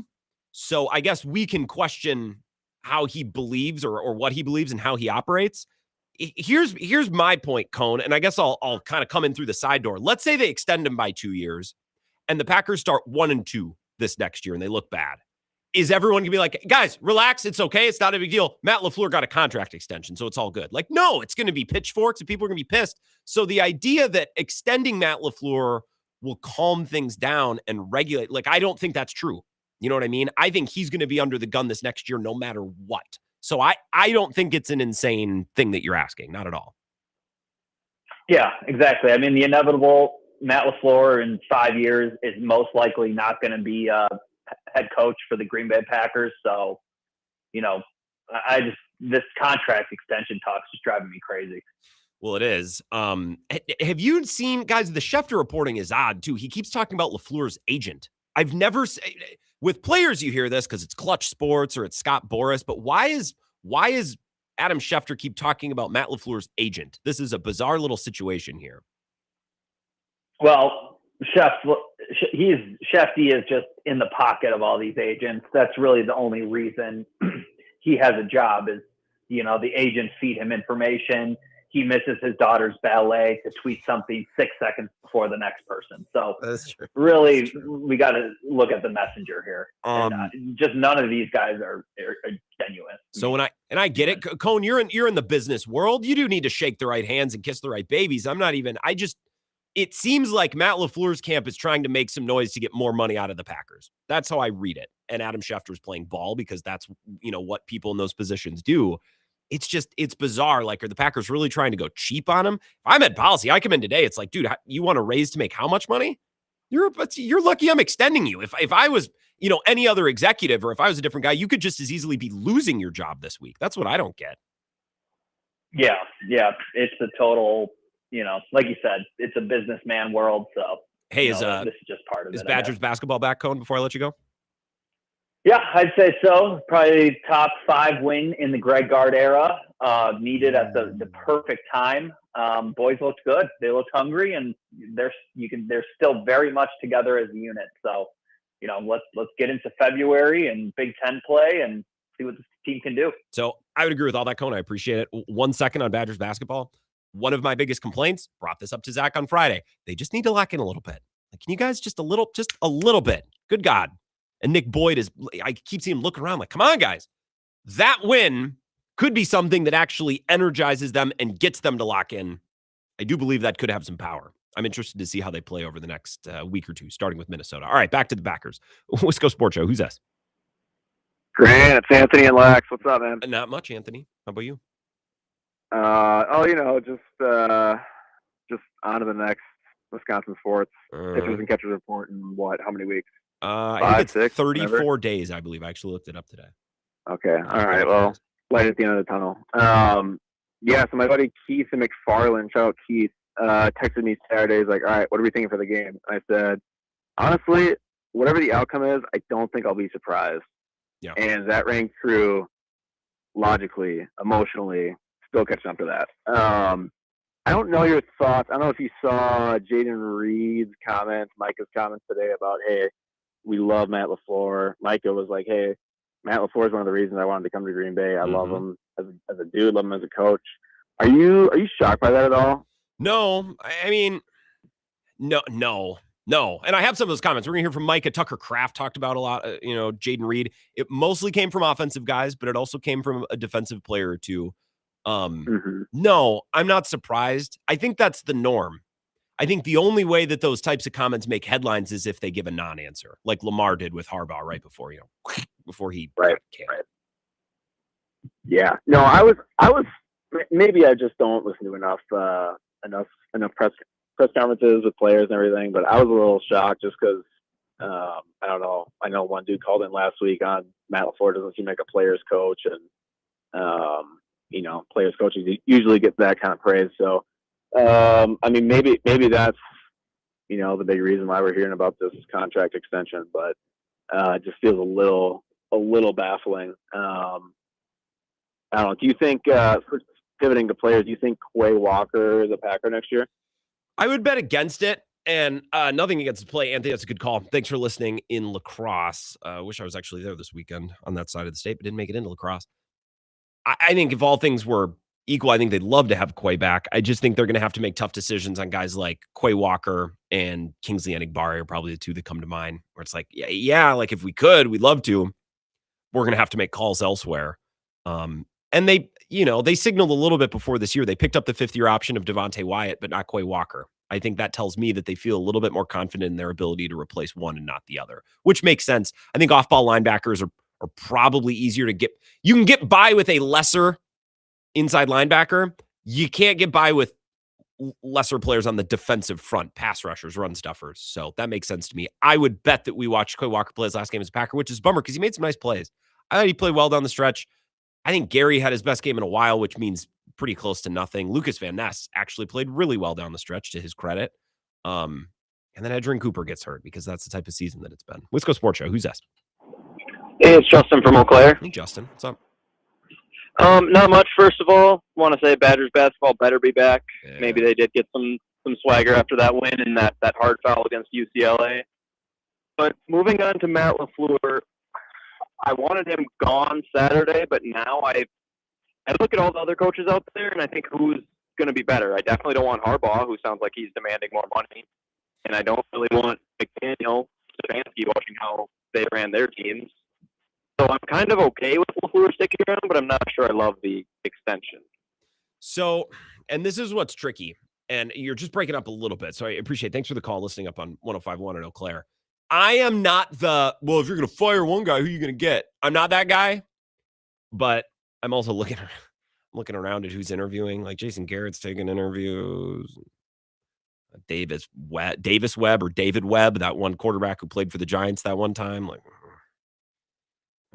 So I guess we can question how he believes or what he believes and how he operates. Here's my point, Cone, and I guess I'll kind of come in through the side door. Let's say they extend him by 2 years, and the Packers start 1-2 this next year, and they look bad. Is everyone gonna be like, guys, relax, it's okay, it's not a big deal? Matt LaFleur got a contract extension, so it's all good. No, it's gonna be pitchforks, and people are gonna be pissed. So the idea that extending Matt LaFleur will calm things down and regulate, I don't think that's true. You know what I mean? I think he's gonna be under the gun this next year, no matter what. So I don't think it's an insane thing that you're asking. Not at all. Yeah, exactly. I mean, the inevitable Matt LaFleur in 5 years is most likely not going to be head coach for the Green Bay Packers. So, this contract extension talk's just driving me crazy. Well, it is. Have you seen, guys, the Schefter reporting is odd too. He keeps talking about LaFleur's agent. I've never with players, you hear this because it's Clutch Sports or it's Scott Boras, but why is Adam Schefter keep talking about Matt LaFleur's agent? This is a bizarre little situation here. Well, Shefty is just in the pocket of all these agents. That's really the only reason he has a job is, the agents feed him information. he misses his daughter's ballet to tweet something 6 seconds before the next person. So That's true. really, we got to look at the messenger here. Just none of these guys are genuine. So I get it, Cone, you're in the business world. You do need to shake the right hands and kiss the right babies. It seems like Matt LaFleur's camp is trying to make some noise to get more money out of the Packers. That's how I read it. And Adam Schefter's playing ball because that's, what people in those positions do. It's bizarre. Like, are the Packers really trying to go cheap on him? If I'm at policy, I come in today. It's like, dude, you want to raise to make how much money? You're lucky I'm extending you. If I was, any other executive, or if I was a different guy, you could just as easily be losing your job this week. That's what I don't get. Yeah. It's a total, like you said, it's a businessman world. So hey, this is just part of it. Is Badgers basketball back, Cone, before I let you go? Yeah, I'd say so. Probably top 5 win in the Greg Gard era. Needed at the perfect time. Boys looked good. They looked hungry, and they're still very much together as a unit. So, let's get into February and Big Ten play and see what this team can do. So I would agree with all that, Cone. I appreciate it. 1 second on Badgers basketball. One of my biggest complaints, brought this up to Zach on Friday. They just need to lock in a little bit. Like, can you guys just a little bit? Good God. And Nick Boyd I keep seeing him looking around like, come on, guys. That win could be something that actually energizes them and gets them to lock in. I do believe that could have some power. I'm interested to see how they play over the next week or two, starting with Minnesota. All right, back to the Packers. Wisco Sports Show. Who's this? Grant, it's Anthony and Lex. What's up, man? Not much, Anthony. How about you? Just on to the next Wisconsin sports. Pitchers and catchers report in how many weeks? I think it's 34 days, I believe. I actually looked it up today. Okay. All right. Well, light at the end of the tunnel. So my buddy Keith and McFarland, shout out Keith, texted me Saturday. He's like, all right, what are we thinking for the game? I said, honestly, whatever the outcome is, I don't think I'll be surprised. Yeah. And that rang true logically, emotionally, still catching up to that. I don't know your thoughts. I don't know if you saw Jaden Reed's comments, Micah's comments today about, hey, we love Matt LaFleur. Micah was like, hey, Matt LaFleur is one of the reasons I wanted to come to Green Bay. I love him as a dude, love him as a coach. Are you shocked by that at all? No. I mean, no. And I have some of those comments. We're going to hear from Micah. Tucker Kraft talked about a lot, Jaden Reed. It mostly came from offensive guys, but it also came from a defensive player or two. No, I'm not surprised. I think that's the norm. I think the only way that those types of comments make headlines is if they give a non-answer, like Lamar did with Harbaugh right before, before he got canned. Right. Yeah. No, I was maybe I just don't listen to enough press conferences with players and everything, but I was a little shocked just because I don't know. I know one dude called in last week on Matt LaFleur doesn't seem like a player's coach, and players coaches usually get that kind of praise. So maybe that's the big reason why we're hearing about this contract extension, but it just feels a little baffling. I don't know. Do you think pivoting to players? Do you think Quay Walker is a Packer next year? I would bet against it, and nothing against the play. Anthony, that's a good call. Thanks for listening in La Crosse. Wish I was actually there this weekend on that side of the state, but didn't make it into La Crosse. I think if all things were equal, I think they'd love to have Quay back. I just think they're going to have to make tough decisions on guys like Quay Walker and Kingsley Enagbare are probably the two that come to mind, where it's like, yeah, like if we could, we'd love to. We're going to have to make calls elsewhere. And they signaled a little bit before this year. They picked up the 5th-year option of Devontae Wyatt, but not Quay Walker. I think that tells me that they feel a little bit more confident in their ability to replace one and not the other, which makes sense. I think off-ball linebackers are probably easier to get. You can get by with a lesser inside linebacker. You can't get by with lesser players on the defensive front, pass rushers, run stuffers. So that makes sense to me. I would bet that we watched Quay Walker play his last game as a Packer, which is a bummer because he made some nice plays. I thought he played well down the stretch. I think Gary had his best game in a while, which means pretty close to nothing. Lucas Van Ness actually played really well down the stretch, to his credit. And then Edgerrin Cooper gets hurt because that's the type of season that it's been. Wisco Sports Show. Who's this? Hey, it's Justin from Eau Claire. Hey, Justin. What's up? Not much. First of all, want to say Badgers basketball better be back. Yeah. Maybe they did get some swagger after that win and that hard foul against UCLA. But moving on to Matt LaFleur, I wanted him gone Saturday, but now I look at all the other coaches out there, and I think who's going to be better. I definitely don't want Harbaugh, who sounds like he's demanding more money, and I don't really want McDaniel, Stefanski, watching how they ran their teams. So I'm kind of okay with LaFleur sticking around, but I'm not sure I love the extension. So, and this is what's tricky, and you're just breaking up a little bit, so I appreciate it. Thanks for the call, listening up on 105.1 in Eau Claire. I am not the, well, if you're going to fire one guy, who are you going to get? I'm not that guy, but I'm also looking around at who's interviewing. Like Jason Garrett's taking interviews. Davis Webb or David Webb, that one quarterback who played for the Giants that one time. Like,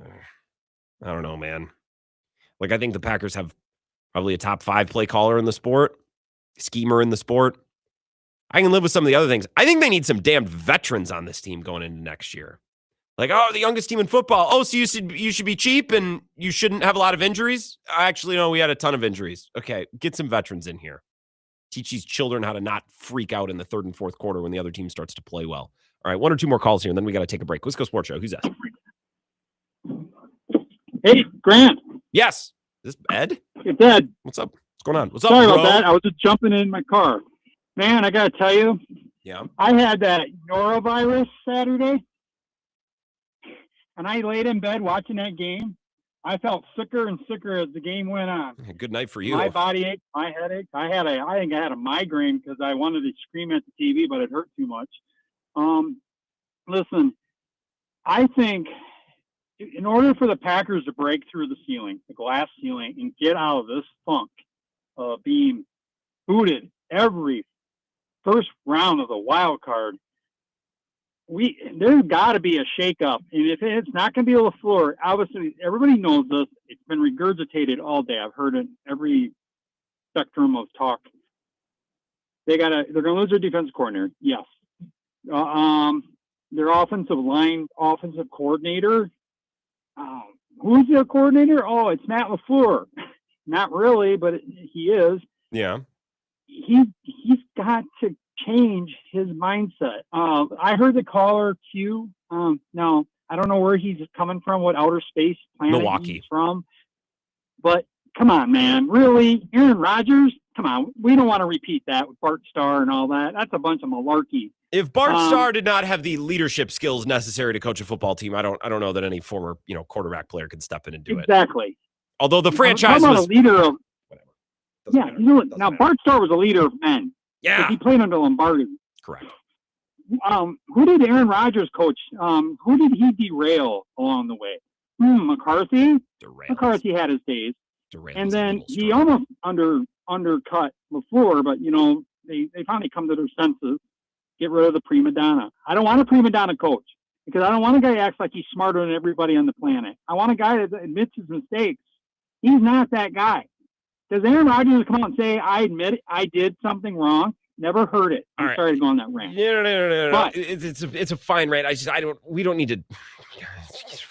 I don't know, man. Like, I think the Packers have probably a top 5 play caller in the sport, schemer in the sport. I can live with some of the other things. I think they need some damn veterans on this team going into next year. Like, oh, the youngest team in football. Oh, so you should be cheap and you shouldn't have a lot of injuries? Actually, no, we had a ton of injuries. Okay, get some veterans in here. Teach these children how to not freak out in the third and fourth quarter when the other team starts to play well. All right, 1 or 2 more calls here, and then we got to take a break. Let's go Sports Show. Who's that? Hey, Grant. Yes. Is this Ed? It's Ed. What's up? What's going on? What's Sorry up, about bro? that. I was just jumping in my car. Man, I got to tell you. Yeah. I had that norovirus Saturday, and I laid in bed watching that game. I felt sicker and sicker as the game went on. Good night for you. My body ache, my headache. I think I had a migraine because I wanted to scream at the TV, but it hurt too much. Listen, I think in order for the Packers to break through the ceiling, the glass ceiling, and get out of this funk of being booted every first round of the wild card, there's got to be a shakeup. And if it's not going to be LaFleur, obviously everybody knows this. It's been regurgitated all day. I've heard it in every spectrum of talk. They're going to lose their defensive coordinator. Yes. Their offensive coordinator. Who's their coordinator? Oh, it's Matt LaFleur. Not really, but he is. Yeah. He's got to change his mindset. I heard the caller Q. Now I don't know where he's coming from, what outer space planet Milwaukee he's from, but come on, man, really, Aaron Rodgers? Come on, we don't want to repeat that with Bart Starr and all that. That's a bunch of malarkey. If Bart Starr did not have the leadership skills necessary to coach a football team, I don't know that any former quarterback player could step in and do it. Exactly. Although the franchise was a leader of. Yeah, now Bart Starr was a leader of men. Yeah, he played under Lombardi. Correct. Who did Aaron Rodgers coach? Who did he derail along the way? McCarthy. McCarthy had his days, and then he almost undercut LaFleur. But they finally come to their senses. Get rid of the prima donna. I don't want a prima donna coach because I don't want a guy who acts like he's smarter than everybody on the planet. I want a guy that admits his mistakes. He's not that guy. Does Aaron Rodgers come out and say, I admit it, I did something wrong? Never heard it. I'm sorry to go on that rant. No. But it's a fine rant. We don't need to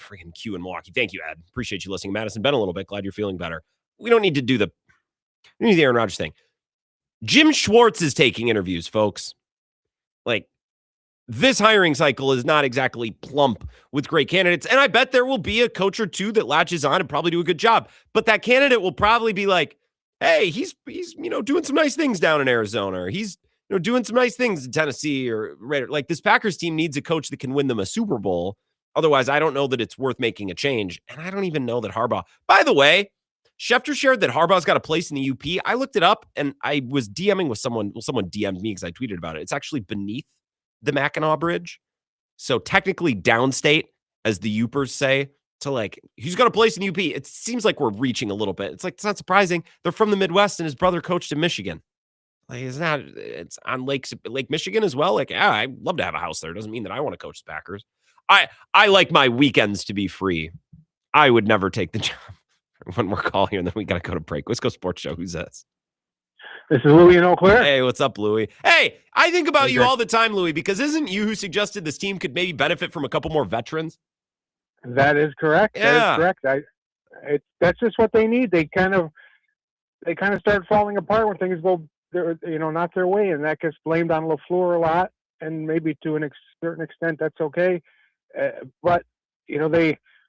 freaking Q in Milwaukee. Thank you, Ed. Appreciate you listening. Madison, been a little bit. Glad you're feeling better. We don't need to do the Aaron Rodgers thing. Jim Schwartz is taking interviews, folks. Like, this hiring cycle is not exactly plump with great candidates. And I bet there will be a coach or two that latches on and probably do a good job. But that candidate will probably be like, hey, he's doing some nice things down in Arizona, or he's doing some nice things in Tennessee, or like this Packers team needs a coach that can win them a Super Bowl. Otherwise, I don't know that it's worth making a change. And I don't even know that Harbaugh, by the way, Schefter shared that Harbaugh's got a place in the UP. I looked it up and I was DMing with someone. Well, someone DM'd me because I tweeted about it. It's actually beneath the Mackinac Bridge. So technically downstate, as the Yoopers say. So like, he's got a place in UP. It seems like we're reaching a little bit. It's like, it's not surprising. They're from the Midwest and his brother coached in Michigan. Like, it's on Lake Michigan as well. Like, yeah, I'd love to have a house there. It doesn't mean that I want to coach the Packers. I like my weekends to be free. I would never take the job. One more call here and then we got to go to break. Let's go Sports Show. Who's this? This is Louie in Eau Claire. Hey, what's up, Louie? Hey, I think about you all the time, Louie, because isn't you who suggested this team could maybe benefit from a couple more veterans? That is correct. Yeah. That is correct. That's just what they need. They kind of start falling apart when things go, not their way, and that gets blamed on LaFleur a lot, and maybe to a certain extent that's okay. But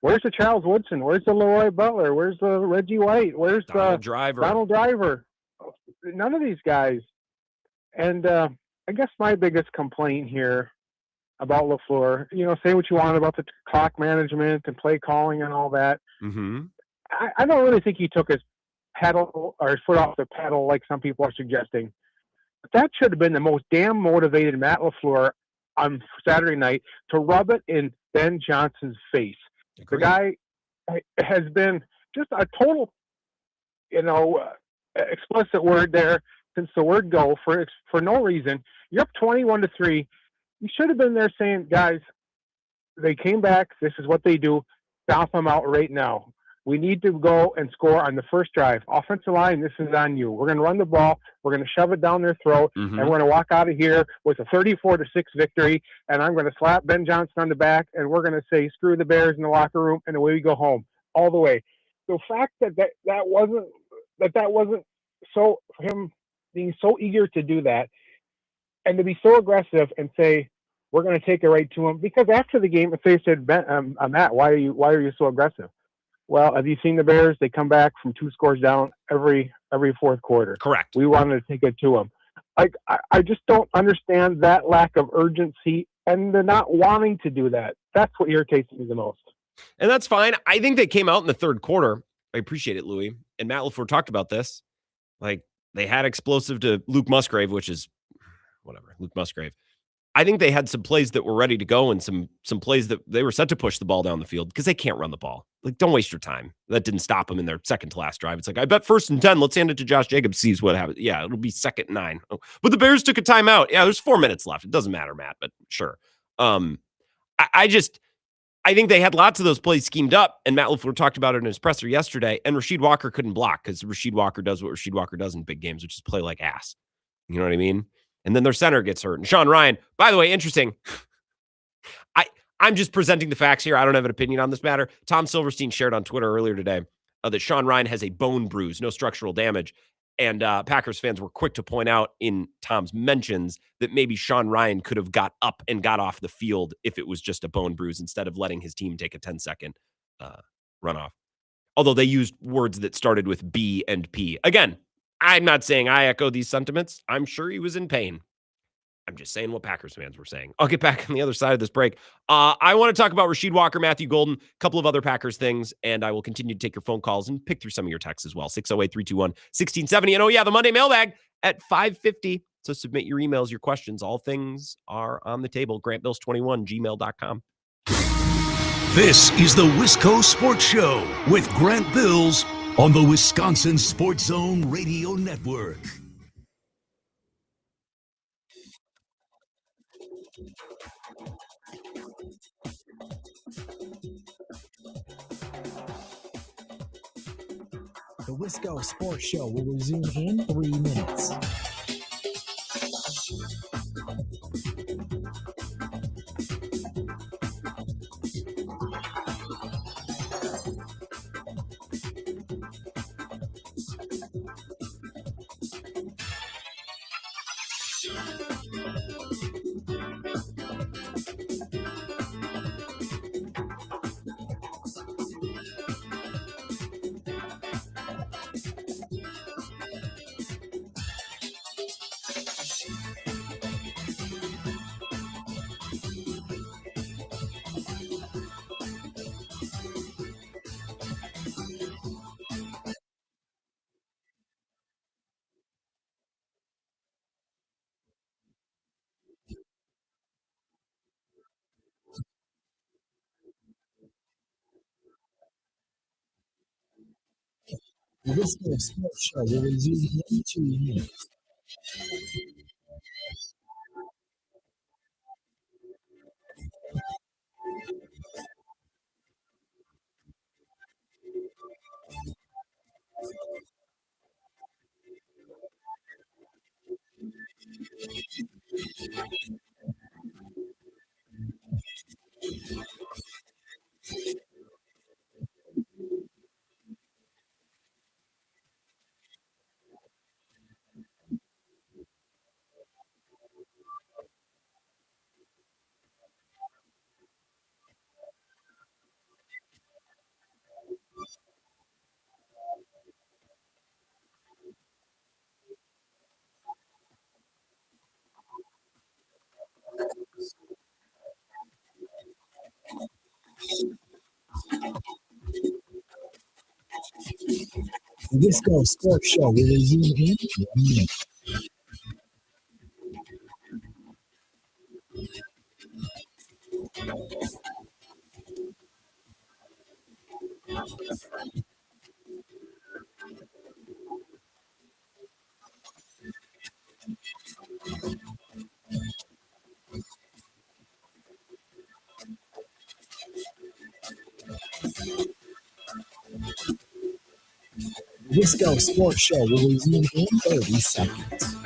where's the Charles Woodson? Where's the Leroy Butler? Where's the Reggie White? Where's Donald the Driver? Donald Driver? none of these guys. And I guess my biggest complaint here about LaFleur, say what you want about the clock management and play calling and all that. Mm-hmm. I don't really think he took his pedal or his foot off the pedal like some people are suggesting. But that should have been the most damn motivated Matt LaFleur on Saturday night to rub it in Ben Johnson's face. Agreed. The guy has been just a total, explicit word there since the word go for no reason. You're up 21-3. You should have been there saying, guys, they came back. This is what they do. Stomp them out right now. We need to go and score on the first drive. Offensive line, this is on you. We're going to run the ball. We're going to shove it down their throat, and we're going to walk out of here with a 34-6 victory. And I'm going to slap Ben Johnson on the back, and we're going to say, screw the Bears in the locker room, and away we go home all the way. The fact that wasn't so him being so eager to do that, and to be so aggressive and say we're going to take it right to him. Because after the game, if they said, Matt, why are you so aggressive? Well, have you seen the Bears? They come back from 2 scores down every fourth quarter. Correct. We wanted to take it to them. I just don't understand that lack of urgency and the not wanting to do that. That's what irritates me the most. And that's fine. I think they came out in the third quarter. I appreciate it, Louis. And Matt LaFleur talked about this. Like, they had explosive to Luke Musgrave, which is whatever, Luke Musgrave. I think they had some plays that were ready to go and some plays that they were set to push the ball down the field because they can't run the ball. Like, don't waste your time. That didn't stop them in their second to last drive. It's like, I bet 1st and 10, let's hand it to Josh Jacobs, sees what happens. Yeah, it'll be 2nd and 9. Oh, but the Bears took a timeout. Yeah, there's 4 minutes left. It doesn't matter, Matt, but sure. I think they had lots of those plays schemed up, and Matt LaFleur talked about it in his presser yesterday, and Rasheed Walker couldn't block because Rasheed Walker does what Rasheed Walker does in big games, which is play like ass. You know what I mean? And then their center gets hurt. And Sean Ryan, by the way, interesting. I'm just presenting the facts here. I don't have an opinion on this matter. Tom Silverstein shared on Twitter earlier today that Sean Ryan has a bone bruise, no structural damage. And Packers fans were quick to point out in Tom's mentions that maybe Sean Ryan could have got up and got off the field if it was just a bone bruise instead of letting his team take a 10-second runoff. Although they used words that started with B and P. Again, I'm not saying I echo these sentiments. I'm sure he was in pain. I'm just saying what Packers fans were saying. I'll get back on the other side of this break. I want to talk about Rasheed Walker, Matthew Golden, a couple of other Packers things, and I will continue to take your phone calls and pick through some of your texts as well. 608-321-1670. And oh yeah, the Monday mailbag at 5:50. So submit your emails, your questions. All things are on the table. GrantBills21, gmail.com. This is the Wisco Sports Show with Grant Bills on the Wisconsin Sports Zone Radio Network. The Wisco Sports Show will resume in 3 minutes. The Wisco Sports Show will resume in 2 minutes. The Wisco Sports Show will resume in 1 minute. The Wisco Sports Show will resume in 30 seconds.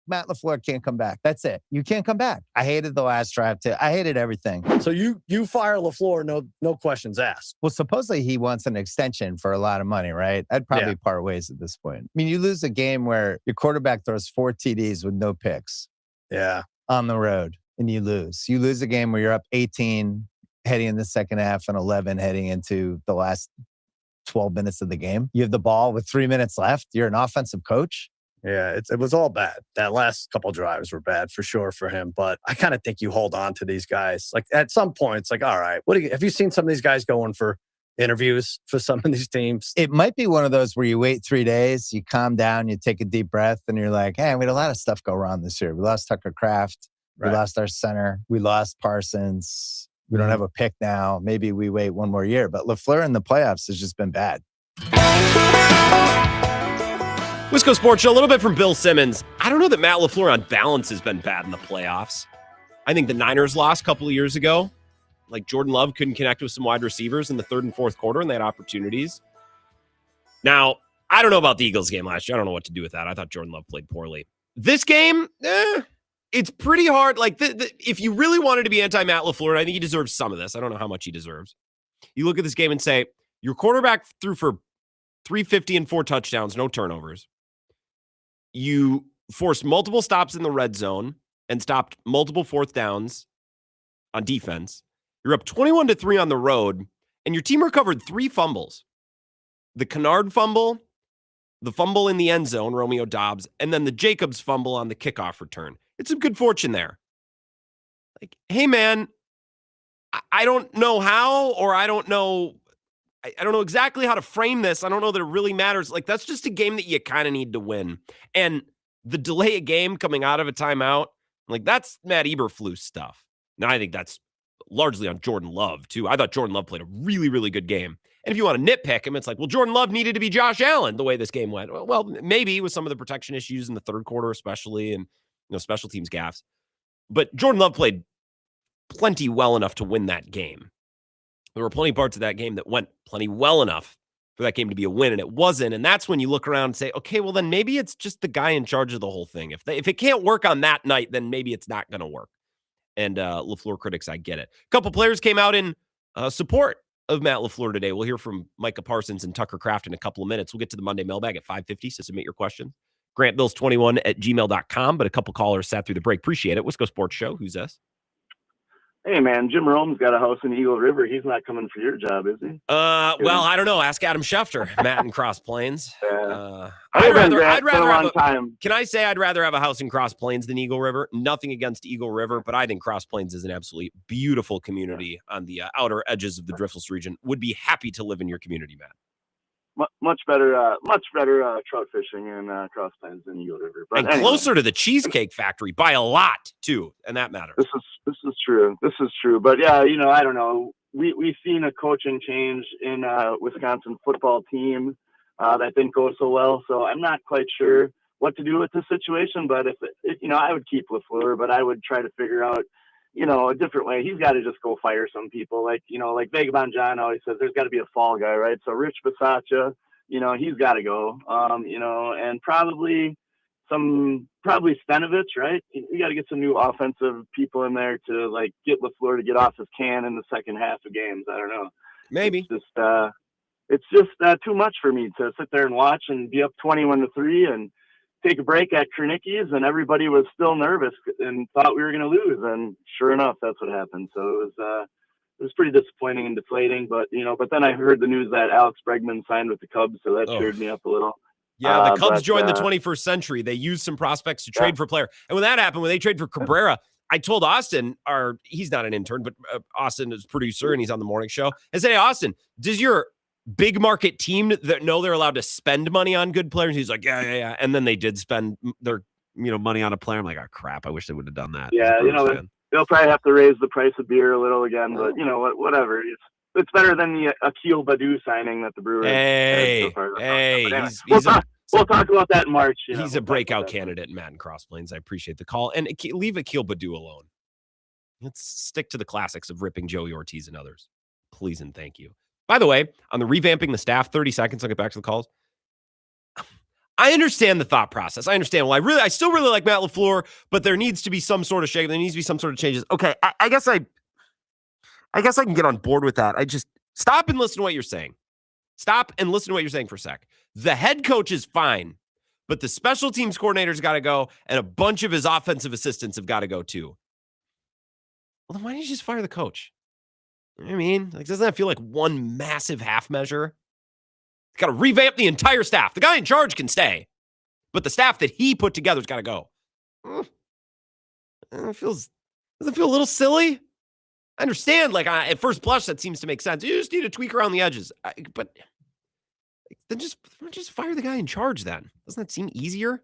Matt LaFleur can't come back. That's it. You can't come back. I hated the last drive too. I hated everything. So you fire LaFleur, no questions asked. Well, supposedly he wants an extension for a lot of money, right? I'd probably part ways at this point. I mean, you lose a game where your quarterback throws 4 TDs with no picks. Yeah. On the road, and you lose. You lose a game where you're up 18 heading in the second half and 11 heading into the last 12 minutes of the game. You have the ball with 3 minutes left. You're an offensive coach. Yeah, it was all bad. That last couple drives were bad for sure for him. But I kind of think you hold on to these guys. Like at some point, it's like, all right, have you seen some of these guys going for interviews for some of these teams? It might be one of those where you wait 3 days, you calm down, you take a deep breath, and you're like, hey, we had a lot of stuff go wrong this year. We lost Tucker Kraft. We lost our center. We lost Parsons. We don't have a pick now. Maybe we wait 1 more year. But LaFleur in the playoffs has just been bad. Wisco Sports Show, a little bit from Bill Simmons. I don't know that Matt LaFleur on balance has been bad in the playoffs. I think the Niners lost a couple of years ago. Like Jordan Love couldn't connect with some wide receivers in the third and fourth quarter, and they had opportunities. Now, I don't know about the Eagles game last year. I don't know what to do with that. I thought Jordan Love played poorly. This game, it's pretty hard. Like, if you really wanted to be anti-Matt LaFleur, I think he deserves some of this. I don't know how much he deserves. You look at this game and say, your quarterback threw for 350 and 4 touchdowns, no turnovers. You forced multiple stops in the red zone and stopped multiple fourth downs on defense. You're up 21-3 on the road, and your team recovered 3 fumbles. The Kennard fumble, the fumble in the end zone, Romeo Doubs, and then the Jacobs fumble on the kickoff return. It's some good fortune there. Like, hey, man, I don't know how, or I don't know exactly how to frame this. I don't know that it really matters. Like, that's just a game that you kind of need to win. And the delay a game coming out of a timeout, like, that's Matt Eberflus stuff. Now, I think that's largely on Jordan Love, too. I thought Jordan Love played a really, really good game. And if you want to nitpick him, it's like, well, Jordan Love needed to be Josh Allen the way this game went. Well, maybe with some of the protection issues in the third quarter, especially, and special teams gaffes. But Jordan Love played plenty well enough to win that game. There were plenty of parts of that game that went plenty well enough for that game to be a win, and it wasn't. And that's when you look around and say, okay, well, then maybe it's just the guy in charge of the whole thing. If it can't work on that night, then maybe it's not going to work. And LaFleur critics, I get it. A couple players came out in support of Matt LaFleur today. We'll hear from Micah Parsons and Tucker Kraft in a couple of minutes. We'll get to the Monday mailbag at 5:50, so submit your questions. GrantBills21@gmail.com, but a couple callers sat through the break. Appreciate it. Wisco Sports Show. Who's this? Hey, man, Jim Rome's got a house in Eagle River. He's not coming for your job, is he? Well, I don't know. Ask Adam Schefter, Matt in Cross Plains. I'd I'd rather rather have Can I say I'd rather have a house in Cross Plains than Eagle River? Nothing against Eagle River, but I think Cross Plains is an absolutely beautiful community on the outer edges of the Driftless region. Would be happy to live in your community, Matt. Much better trout fishing in Cross Plains than Eagle River. But And anyway, closer to the Cheesecake Factory by a lot, too, and that matters. This is true. This is true. But yeah, I don't know. We've seen a coaching change in Wisconsin football team that didn't go so well. So I'm not quite sure what to do with this situation. But if I would keep LaFleur, but I would try to figure out, a different way. He's got to just go fire some people. Like Vagabond John always says, there's got to be a fall guy, right? So Rich Bisaccia, he's got to go. And probably Stenovich, right? You got to get some new offensive people in there to get LaFleur to get off his can in the second half of games. I don't know. Maybe it's just too much for me to sit there and watch and be up 21-3 and take a break at Krenicki's, and everybody was still nervous and thought we were going to lose. And sure enough, that's what happened. So it was pretty disappointing and deflating. But but then I heard the news that Alex Bregman signed with the Cubs, so that cheered me up a little. Yeah, the Cubs joined the 21st century. They used some prospects to trade for a player. And when that happened, when they traded for Cabrera, I told Austin, he's not an intern, but Austin is producer and he's on the morning show. I said, hey, Austin, does your big market team that know they're allowed to spend money on good players? He's like, yeah. And then they did spend their money on a player. I'm like, oh, crap, I wish they would have done that. Yeah, they'll probably have to raise the price of beer a little again, but whatever. It's better than the Akil Baddoo signing that the Brewers had so far. Anyway, we'll talk about that in March. He's a breakout candidate in Madden Cross Plains. I appreciate the call. And leave Akil Baddoo alone. Let's stick to the classics of ripping Joey Ortiz and others. Please and thank you. By the way, on the revamping the staff, 30 seconds, I'll get back to the calls. I understand the thought process. I understand. Well, I still really like Matt LaFleur, but there needs to be some sort of shake. There needs to be some sort of changes. Okay, I guess I can get on board with that. I just stop and listen to what you're saying. Stop and listen to what you're saying for a sec. The head coach is fine, but the special teams coordinator's got to go, and a bunch of his offensive assistants have got to go too. Well, then why don't you just fire the coach? You know what I mean? Doesn't that feel like one massive half measure? Got to revamp the entire staff. The guy in charge can stay, but the staff that he put together's got to go. Doesn't it feel a little silly? I understand, at first blush, that seems to make sense. You just need to tweak around the edges. But then just fire the guy in charge then. Doesn't that seem easier?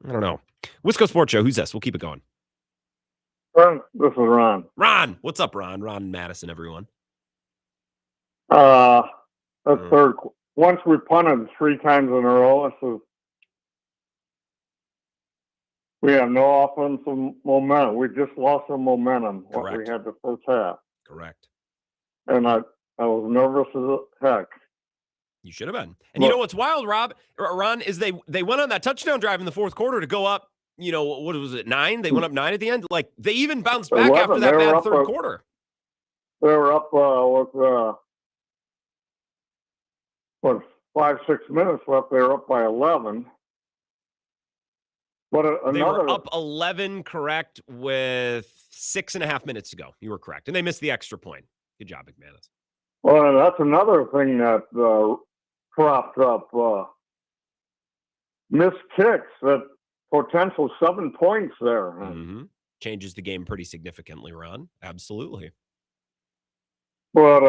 I don't know. Wisco Sports Show. Who's this? We'll keep it going. This is Ron. Ron. What's up, Ron? Ron Madison, everyone. Third. Once we punted 3 times in a row, we have no offensive momentum. We just lost our momentum. What we had the first half. Correct. And I was nervous as heck. You should have been. And you know what's wild, Ron, is they went on that touchdown drive in the fourth quarter to go up, what was it, 9? They went up 9 at the end. They even bounced back after that bad third quarter. They were up with 5-6 minutes left. They were up by 11. But they were up 11, correct, with 6.5 minutes to go. You were correct. And they missed the extra point. Good job, McManus. Well, that's another thing that cropped up. Missed kicks, that potential 7 points there. Mm-hmm. Changes the game pretty significantly, Ron. Absolutely. But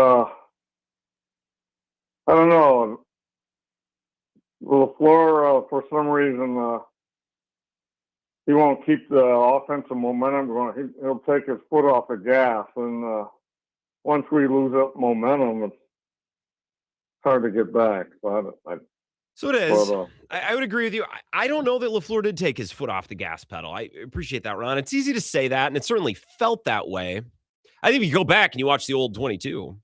I don't know. LaFleur, for some reason, he won't keep the offensive momentum going. He'll take his foot off the gas. And once we lose up momentum, it's hard to get back. So it is. I would agree with you. I don't know that LaFleur did take his foot off the gas pedal. I appreciate that, Ron. It's easy to say that, and it certainly felt that way. I think if you go back and you watch the old 22,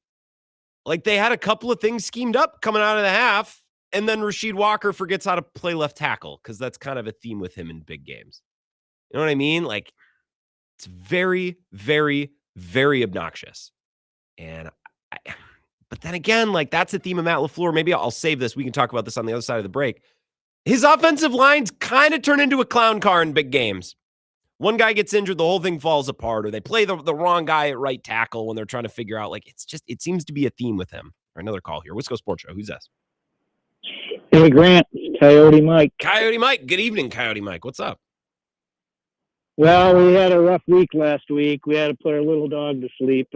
they had a couple of things schemed up coming out of the half, and then Rasheed Walker forgets how to play left tackle, because that's kind of a theme with him in big games. You know what I mean? It's very, very, very obnoxious. But then again, that's the theme of Matt LaFleur. Maybe I'll save this. We can talk about this on the other side of the break. His offensive lines kind of turn into a clown car in big games. One guy gets injured, the whole thing falls apart, or they play the wrong guy at right tackle when they're trying to figure out, it seems to be a theme with him. Another call here. Wisco Sports Show. Who's this? Hey, Grant. Coyote Mike. Coyote Mike. Good evening, Coyote Mike. What's up? Well, we had a rough week last week. We had to put our little dog to sleep.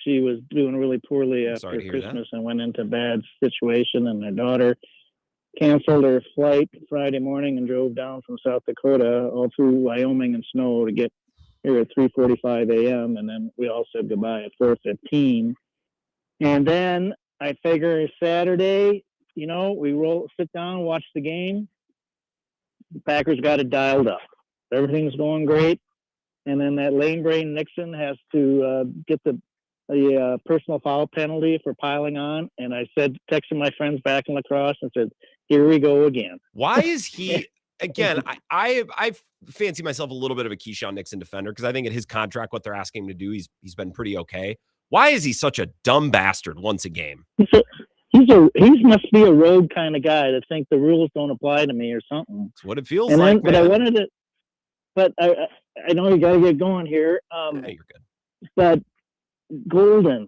She was doing really poorly after Christmas and went into a bad situation. And her daughter canceled her flight Friday morning and drove down from South Dakota all through Wyoming and snow to get here at 3:45 a.m. And then we all said goodbye at 4:15. And then I figure Saturday, we sit down and watch the game. The Packers got it dialed up. Everything's going great. And then that lame brain Nixon has to get the personal foul penalty for piling on. And I texted my friends back in lacrosse and said, here we go again. Why is he, again, I fancy myself a little bit of a Keyshawn Nixon defender, because I think at his contract, what they're asking him to do, he's been pretty okay. Why is he such a dumb bastard once a game? He's he must be a rogue kind of guy that think the rules don't apply to me or something. That's what it feels and like. Then, but I wanted to. But I know you got to get going here. Yeah, you're good. But Golden,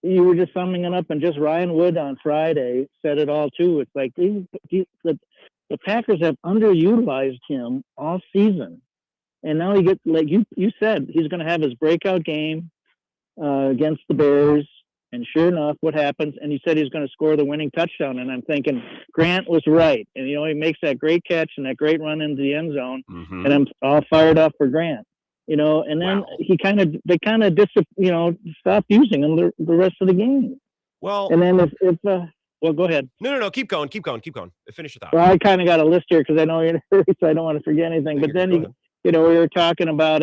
you were just summing it up, and just Ryan Wood on Friday said it all too. It's like the Packers have underutilized him all season, and now he gets, like you said, he's going to have his breakout game against the Bears. And sure enough, what happens? And he said he's going to score the winning touchdown. And I'm thinking Grant was right. And, he makes that great catch and that great run into the end zone. Mm-hmm. And I'm all fired up for Grant, and then they kind of stopped using him the rest of the game. Well, and then well, go ahead. No. Keep going. Finish your thought. Well, I kind of got a list here because I know you're in a hurry, so I don't want to forget anything. But then, we were talking about,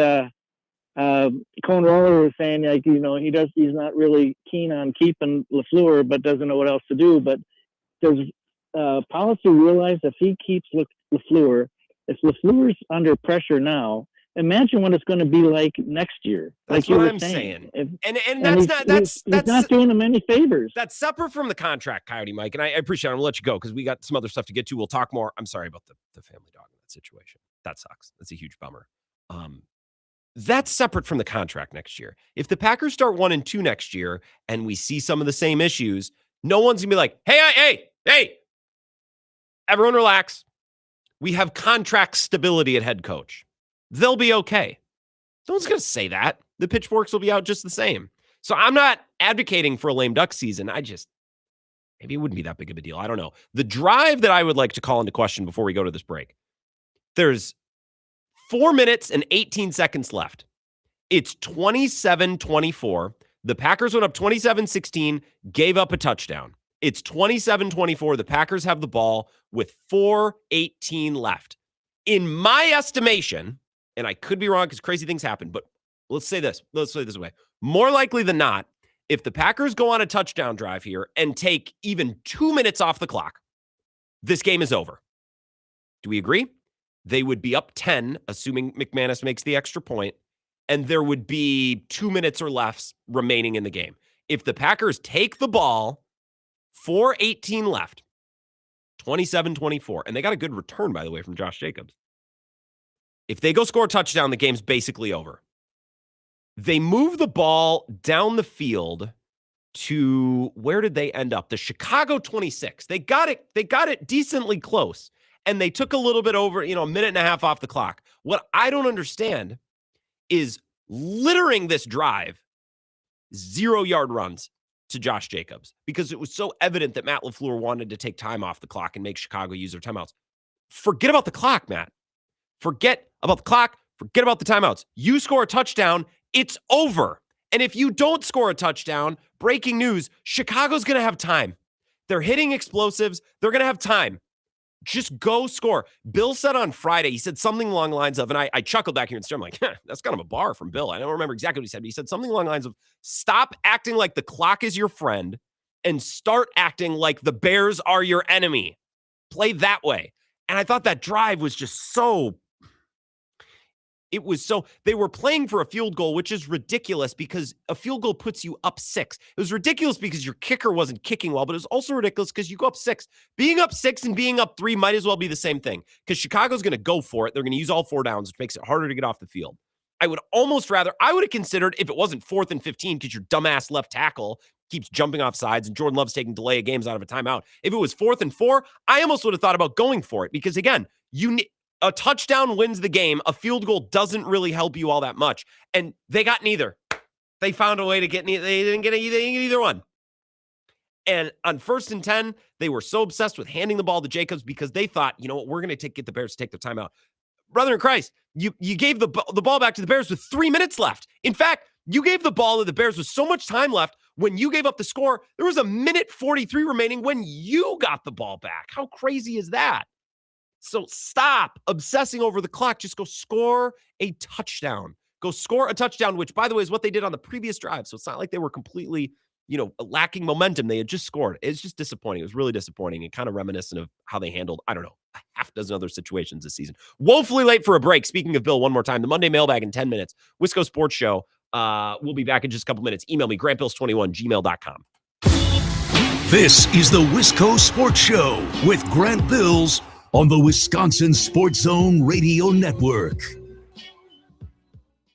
Cone Roller was saying, like, he's not really keen on keeping LaFleur, but doesn't know what else to do. But does policy realize if he keeps LaFleur, if LaFleur's under pressure now, imagine what it's going to be like next year. That's like what I'm saying. And that's not doing him any favors. That's separate from the contract, Coyote Mike. And I appreciate it. I'm going to let you go because we got some other stuff to get to. We'll talk more. I'm sorry about the family dog in that situation. That sucks. That's a huge bummer. That's separate from the contract next year. If the Packers start 1-2 next year and we see some of the same issues, no one's going to be like, hey, everyone relax. We have contract stability at head coach. They'll be okay. No one's going to say that. The pitchforks will be out just the same. So I'm not advocating for a lame duck season. Maybe it wouldn't be that big of a deal. I don't know. The drive that I would like to call into question before we go to this break, there's 4 minutes and 18 seconds left. It's 27-24. The Packers went up 27-16, gave up a touchdown. It's 27-24. The Packers have the ball with 4:18 left. In my estimation, and I could be wrong because crazy things happen, but let's say this way. More likely than not, if the Packers go on a touchdown drive here and take even 2 minutes off the clock, this game is over. Do we agree? They would be up 10, assuming McManus makes the extra point, and there would be 2 minutes or less remaining in the game. If the Packers take the ball, 4:18 left, 27-24, and they got a good return, by the way, from Josh Jacobs. If they go score a touchdown, the game's basically over. They move the ball down the field to, where did they end up? The Chicago 26. They got it decently close. And they took a little bit over, a minute and a half off the clock. What I don't understand is littering this drive, 0-yard runs to Josh Jacobs, because it was so evident that Matt LaFleur wanted to take time off the clock and make Chicago use their timeouts. Forget about the clock, Matt. Forget about the clock. Forget about the timeouts. You score a touchdown, it's over. And if you don't score a touchdown, breaking news, Chicago's going to have time. They're hitting explosives. They're going to have time. Just go score. Bill said on Friday, he said something along the lines of, and I chuckled back here in Stern, I'm like, that's kind of a bar from Bill. I don't remember exactly what he said, but he said something along the lines of, stop acting like the clock is your friend and start acting like the Bears are your enemy. Play that way. And I thought that drive was just they were playing for a field goal, which is ridiculous because a field goal puts you up 6. It was ridiculous because your kicker wasn't kicking well, but it was also ridiculous because you go up 6. Being up 6 and being up 3 might as well be the same thing because Chicago's going to go for it. They're going to use all 4 downs, which makes it harder to get off the field. I would have considered if it wasn't 4th and 15 because your dumbass left tackle keeps jumping off sides and Jordan Love's taking delay of games out of a timeout. If it was 4th and 4, I almost would have thought about going for it because, again, a touchdown wins the game. A field goal doesn't really help you all that much. And they got neither. They found a way to get neither. They didn't get either one. And on 1st and 10, they were so obsessed with handing the ball to Jacobs because they thought, you know what, we're going to get the Bears to take their timeout. Brother in Christ, you gave the ball back to the Bears with 3 minutes left. In fact, you gave the ball to the Bears with so much time left. When you gave up the score, there was 1:43 remaining when you got the ball back. How crazy is that? So stop obsessing over the clock. Just go score a touchdown. Go score a touchdown, which, by the way, is what they did on the previous drive. So it's not like they were completely, lacking momentum. They had just scored. It's just disappointing. It was really disappointing and kind of reminiscent of how they handled, I don't know, a half dozen other situations this season. Woefully late for a break. Speaking of Bill, one more time, the Monday Mailbag in 10 minutes. Wisco Sports Show. We'll be back in just a couple minutes. Email me, grantbills21, gmail.com. This is the Wisco Sports Show with Grant Bills on the Wisconsin Sports Zone Radio Network.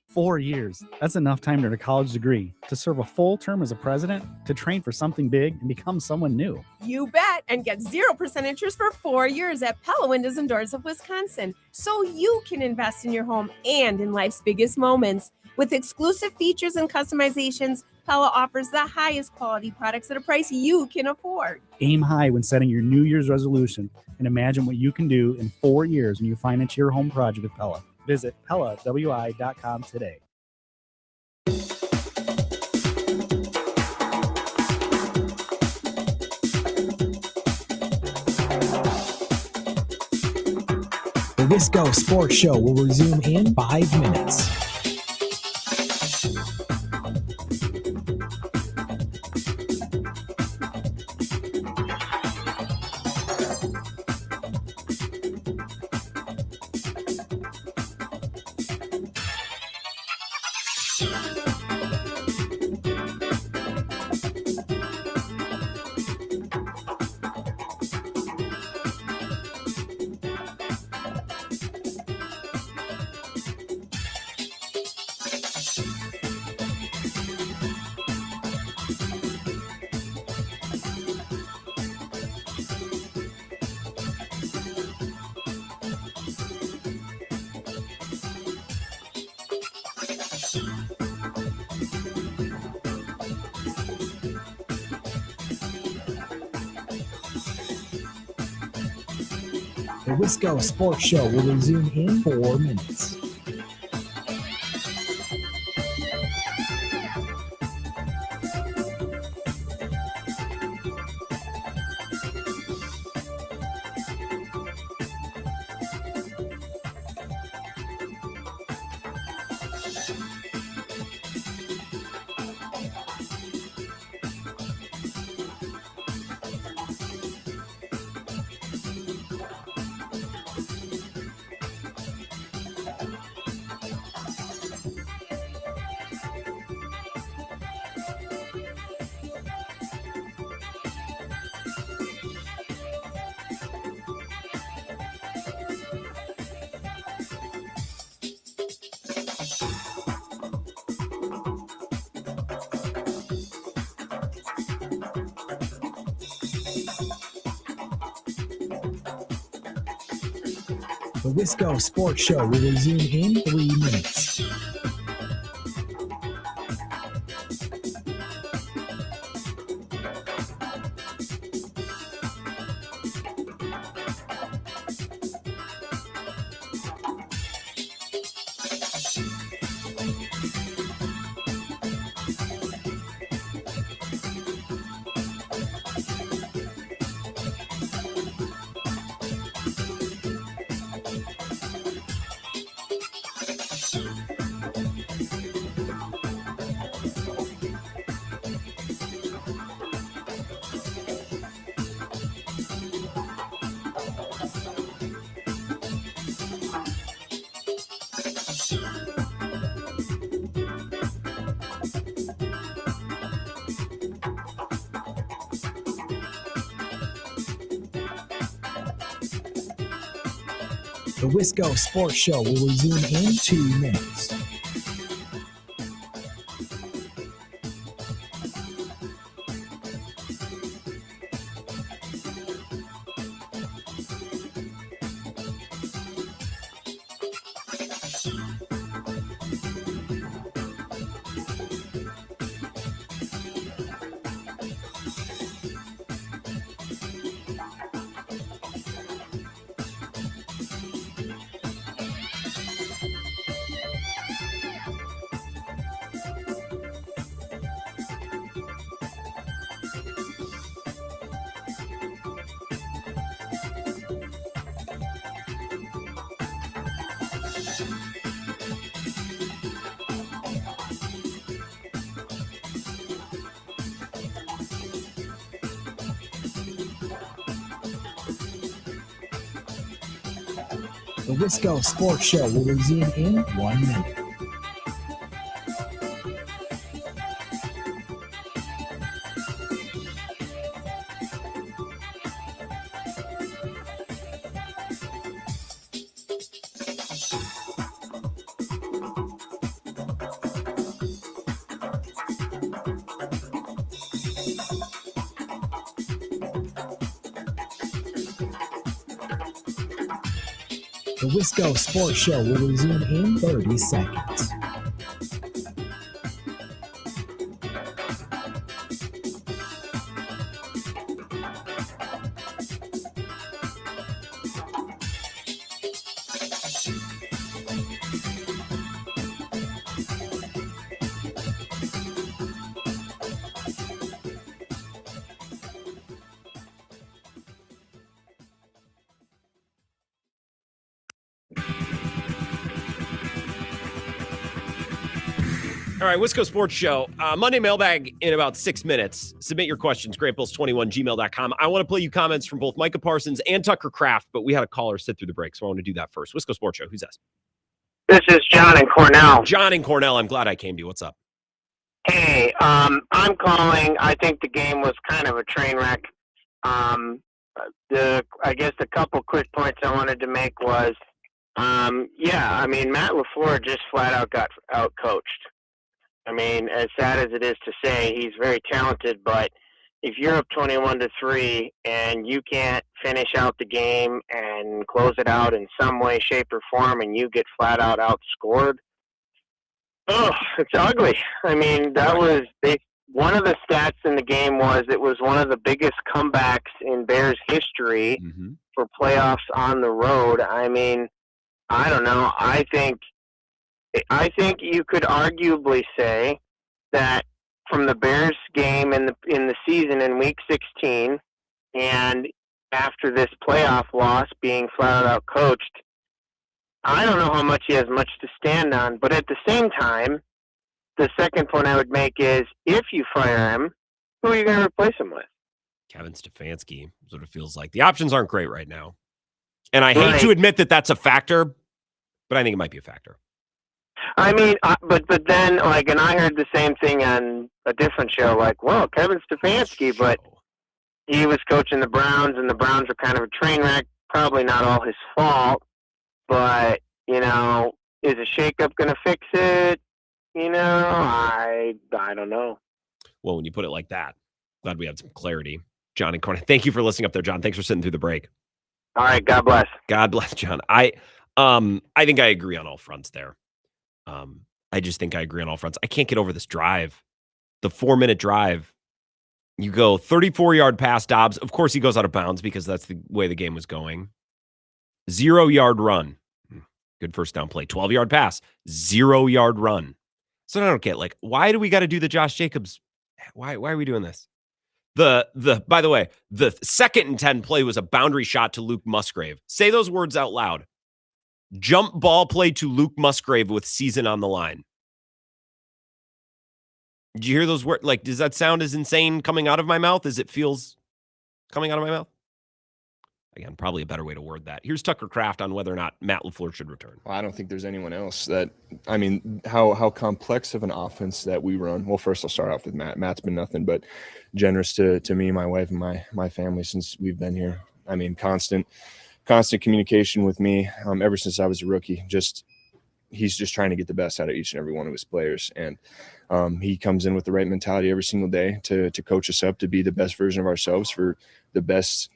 4 years. That's enough time to earn a college degree, to serve a full term as a president, to train for something big and become someone new. You bet, and get 0% interest for 4 years at Pella Windows and Doors of Wisconsin, so you can invest in your home and in life's biggest moments. With exclusive features and customizations, Pella offers the highest quality products at a price you can afford. Aim high when setting your New Year's resolution and imagine what you can do in 4 years when you finance your home project with Pella. Visit PellaWI.com today. The Wisco Sports Show will resume in 5 minutes. The Wisco Sports Show will resume in 4 minutes. The Wisco Sports Show will resume in 3 minutes. The Wisco Sports Show will resume in 2 minutes. The Wisco Sports Show will resume in 1 minute. The Wisco Sports Show will resume in 30 seconds. All right, Wisco Sports Show. Monday mailbag in about 6 minutes. Submit your questions, greatbills21gmail.com. I want to play you comments from both Micah Parsons and Tucker Kraft, but we had a caller sit through the break, so I want to do that first. Wisco Sports Show, who's this? This is John in Cornell. John in Cornell, I'm glad I came to you. What's up? Hey, I'm calling. I think the game was kind of a train wreck. I guess the couple quick points I wanted to make was, Matt LaFleur'd just flat out got out-coached. I mean, as sad as it is to say, he's very talented, but if you're up 21-3 and you can't finish out the game and close it out in some way, shape, or form, and you get flat out outscored, it's ugly. I mean, that was one of the stats in the game was it was one of the biggest comebacks in Bears history for playoffs on the road. I mean, I don't know. I think you could arguably say that from the Bears game in the season in Week 16, and after this playoff loss being flat out coached, I don't know how much he has much to stand on. But at the same time, the second point I would make is if you fire him, who are you going to replace him with? Kevin Stefanski, sort of feels like the options aren't great right now. And I hate to admit that that's a factor, but I think it might be a factor. I mean, but then, and I heard the same thing on a different show, well, Kevin Stefanski, but he was coaching the Browns, and the Browns are kind of a train wreck, probably not all his fault, but, is a shakeup going to fix it? I don't know. Well, when you put it like that, glad we had some clarity. John and Corny, thank you for listening up there, John. Thanks for sitting through the break. All right, God bless. God bless, John. I think I agree on all fronts there. I just think I agree on all fronts. I can't get over this drive. The 4-minute drive. You go 34-yard pass, Dobbs. Of course, he goes out of bounds because that's the way the game was going. 0-yard run. Good first down play. 12-yard pass. 0-yard run. So I don't get, why do we got to do the Josh Jacobs? Why are we doing this? By the way, the 2nd and 10 play was a boundary shot to Luke Musgrave. Say those words out loud. Jump ball play to Luke Musgrave with season on the line. Did you hear those words? Does that sound as insane coming out of my mouth as it feels coming out of my mouth? Again, probably a better way to word that. Here's Tucker Kraft on whether or not Matt LaFleur should return. Well, I don't think there's anyone else how complex of an offense that we run. Well, first I'll start off with Matt. Matt's been nothing but generous to me, my wife, and my family since we've been here. I mean, constant communication with me ever since I was a rookie. He's just trying to get the best out of each and every one of his players. And he comes in with the right mentality every single day to coach us up to be the best version of ourselves for the best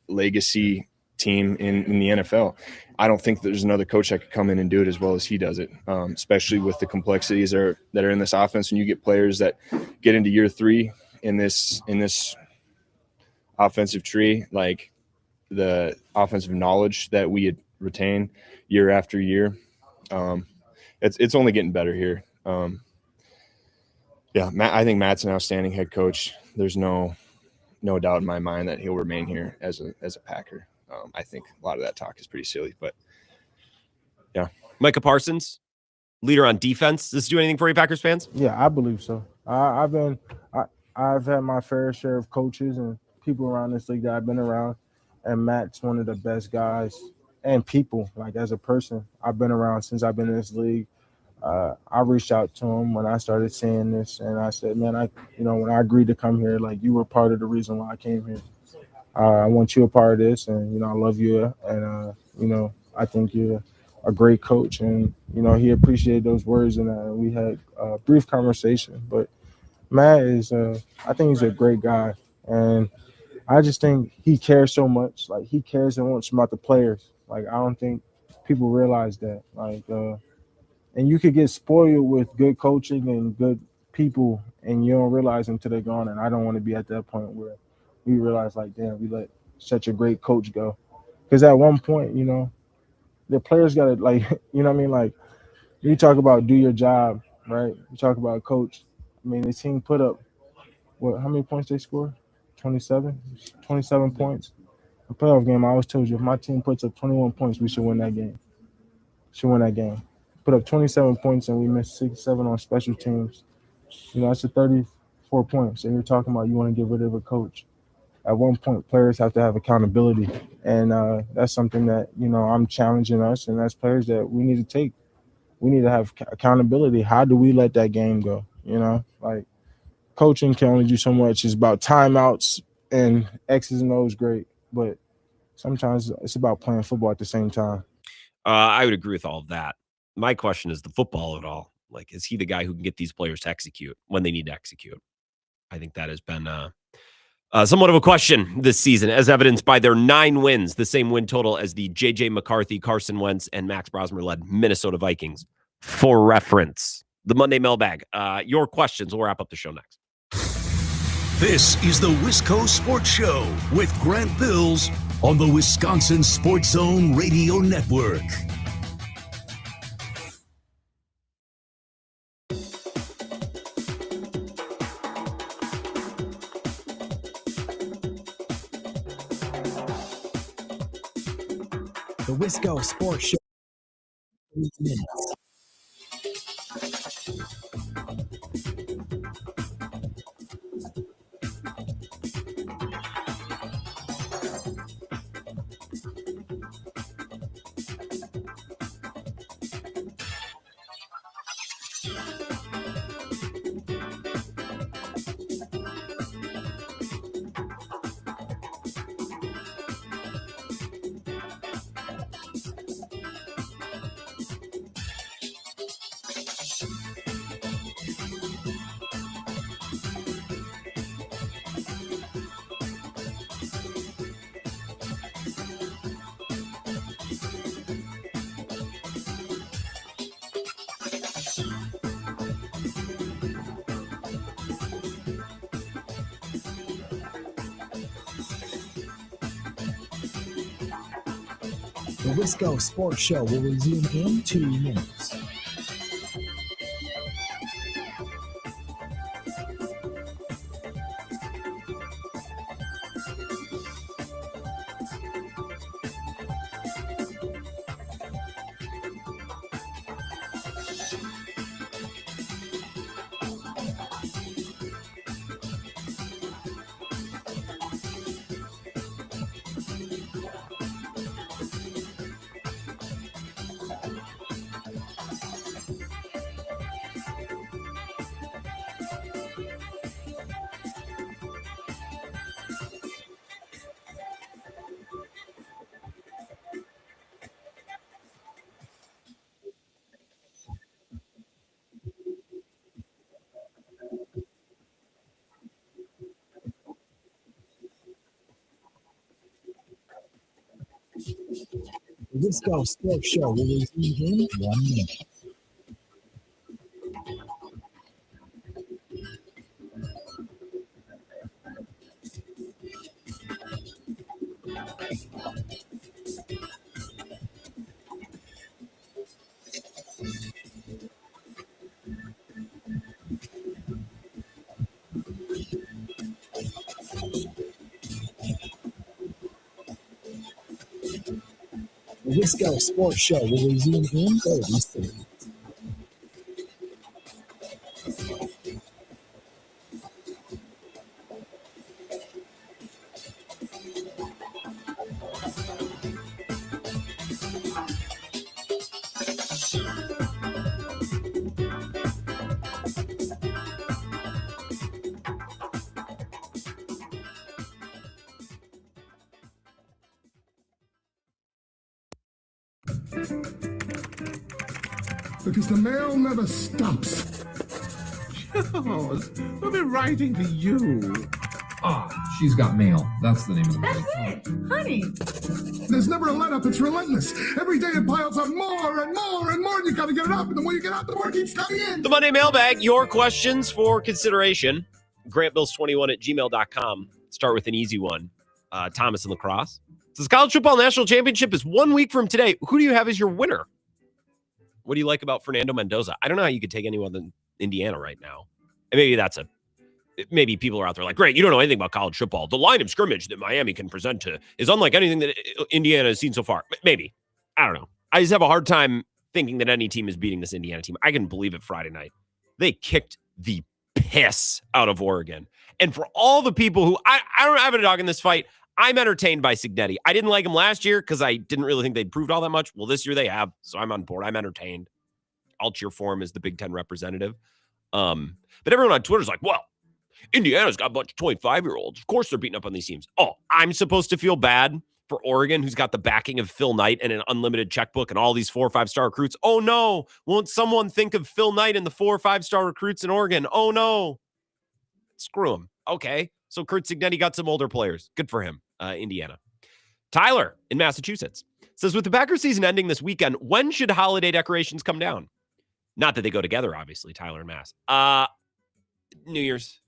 legacy team in the NFL. I don't think there's another coach that could come in and do it as well as he does it, especially with the complexities that are in this offense. When you get players that get into year 3 in this offensive tree, the offensive knowledge that we had retained year after year, it's only getting better here. I think Matt's an outstanding head coach. There's no doubt in my mind that he'll remain here as a Packer. I think a lot of that talk is pretty silly, but yeah. Micah Parsons, leader on defense. Does this do anything for you, Packers fans? Yeah, I believe so. I've had my fair share of coaches and people around this league that I've been around, and Matt's one of the best guys and people. As a person, I've been around since I've been in this league. I reached out to him when I started seeing this, and I said, man, when I agreed to come here, you were part of the reason why I came here. I want you a part of this, and, I love you, and, I think you're a great coach, and, he appreciated those words, and we had a brief conversation. But Matt I think he's a great guy, and I just think he cares so much. He cares so much about the players. I don't think people realize that. Like, and you could get spoiled with good coaching and good people, and you don't realize until they're gone. And I don't want to be at that point where we realize, like, damn, we let such a great coach go. Because at one point, you know, the players got to, like, you know what I mean? Like, you talk about do your job, right? You talk about coach. I mean, the team put up, how many points they scored? 27 points. A playoff game, I always told you, if my team puts up 21 points, we should win that game. Put up 27 points and we missed 6-7 on special teams. You know, that's a 34 points. And you're talking about you want to get rid of a coach. At one point, players have to have accountability. And that's something that, you know, I'm challenging us. And as players that we need to take. We need to have accountability. How do we let that game go? You know, like coaching can only do so much. It's about timeouts and X's and O's, great. But sometimes it's about playing football at the same time. I would agree with all of that. My question is the football of it all. Like, is he the guy who can get these players to execute when they need to execute? I think that has been somewhat of a question this season, as evidenced by their 9 wins, the same win total as the J.J. McCarthy, Carson Wentz, and Max Brosmer-led Minnesota Vikings. For reference, the Monday Mailbag. Your questions. We'll wrap up the show next. This is the Wisco Sports Show with Grant Bills on the Wisconsin Sports Zone Radio Network. The Wisco Sports Show. 3 minutes. The Wisco Sports Show will resume in 2 minutes. The Wisco Sports Show will resume in 1 minute. The Wisco Sports Show will resume in 30 seconds. Because the mail never stops. Charles, we'll be writing to you. She's got mail. That's the name of the movie. That's it, honey. There's never a let up. It's relentless. Every day it piles up more and more and more. And you got to get it up. And the more you get out, the more it keeps coming in. The Monday Mailbag, your questions for consideration. GrantBills21@gmail.com. Start with an easy one. Thomas in La Crosse says, college football national championship is 1 week from today. Who do you have as your winner? What do you like about Fernando Mendoza? I don't know how you could take anyone than Indiana right now. And maybe people are out there like, great, you don't know anything about college football. The line of scrimmage that Miami can present to is unlike anything that Indiana has seen so far. Maybe. I don't know. I just have a hard time thinking that any team is beating this Indiana team. I couldn't believe it Friday night. They kicked the piss out of Oregon. And for all the people who, I don't have a dog in this fight, I'm entertained by Cignetti. I didn't like him last year because I didn't really think they'd proved all that much. Well, this year they have, so I'm on board. I'm entertained. I'll cheer for him as the Big Ten representative. But everyone on Twitter's like, well, Indiana's got a bunch of 25-year-olds. Of course they're beating up on these teams. Oh, I'm supposed to feel bad for Oregon, who's got the backing of Phil Knight and an unlimited checkbook and all these 4 or 5-star recruits. Oh, no. Won't someone think of Phil Knight and the 4 or 5-star recruits in Oregon? Oh, no. Screw him. Okay. So Kurt Cignetti got some older players. Good for him. Indiana. Tyler in Massachusetts says, with the Packers season ending this weekend, when should holiday decorations come down? Not that they go together, obviously, Tyler and Mass. New Year's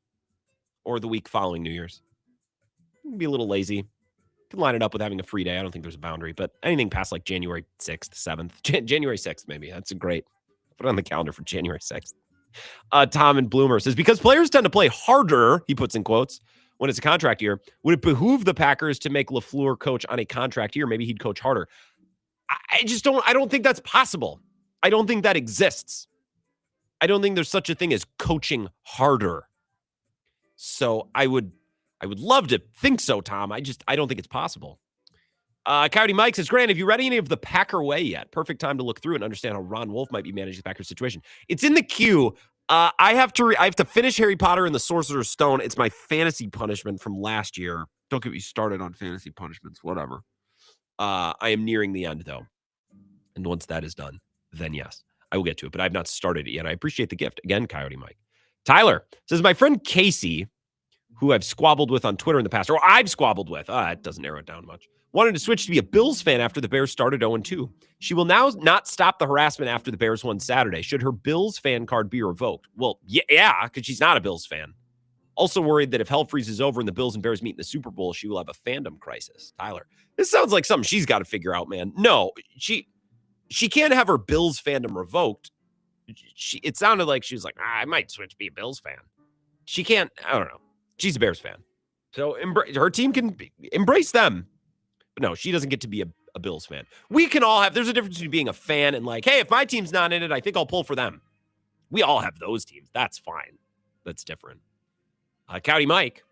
or the week following New Year's. Be a little lazy. Can line it up with having a free day. I don't think there's a boundary, but anything past like January 6th, 7th, January 6th, maybe. That's a great. Put it on the calendar for January 6th. Tom and Bloomer says, because players tend to play harder, he puts in quotes, when it's a contract year, would it behoove the Packers to make LaFleur coach on a contract year? Maybe he'd coach harder. I don't think that's possible. I don't think that exists. I don't think there's such a thing as coaching harder. So I would love to think so, Tom. I don't think it's possible. Coyote Mike says, Grant, have you read any of the Packer Way yet? Perfect time to look through and understand how Ron Wolf might be managing the Packers situation. It's in the queue. I have to finish Harry Potter and the Sorcerer's Stone. It's my fantasy punishment from last year. Don't get me started on fantasy punishments, whatever. I am nearing the end, though. And once that is done, then yes, I will get to it. But I've not started it yet. I appreciate the gift. Again, Coyote Mike. Tyler says, my friend Casey, who I've squabbled with on Twitter in the past, or I've squabbled with, it doesn't narrow it down much, wanted to switch to be a Bills fan after the Bears started 0-2. She will now not stop the harassment after the Bears won Saturday. Should her Bills fan card be revoked? Well, yeah, because she's not a Bills fan. Also worried that if hell freezes over and the Bills and Bears meet in the Super Bowl, she will have a fandom crisis. Tyler, this sounds like something she's got to figure out, man. No, she can't have her Bills fandom revoked. It sounded like she was like, I might switch to be a Bills fan. She can't, I don't know. She's a Bears fan. So her team can embrace them. But no, she doesn't get to be a Bills fan. We can all have, there's a difference between being a fan and like, hey, if my team's not in it, I think I'll pull for them. We all have those teams. That's fine. That's different. Coyote Mike,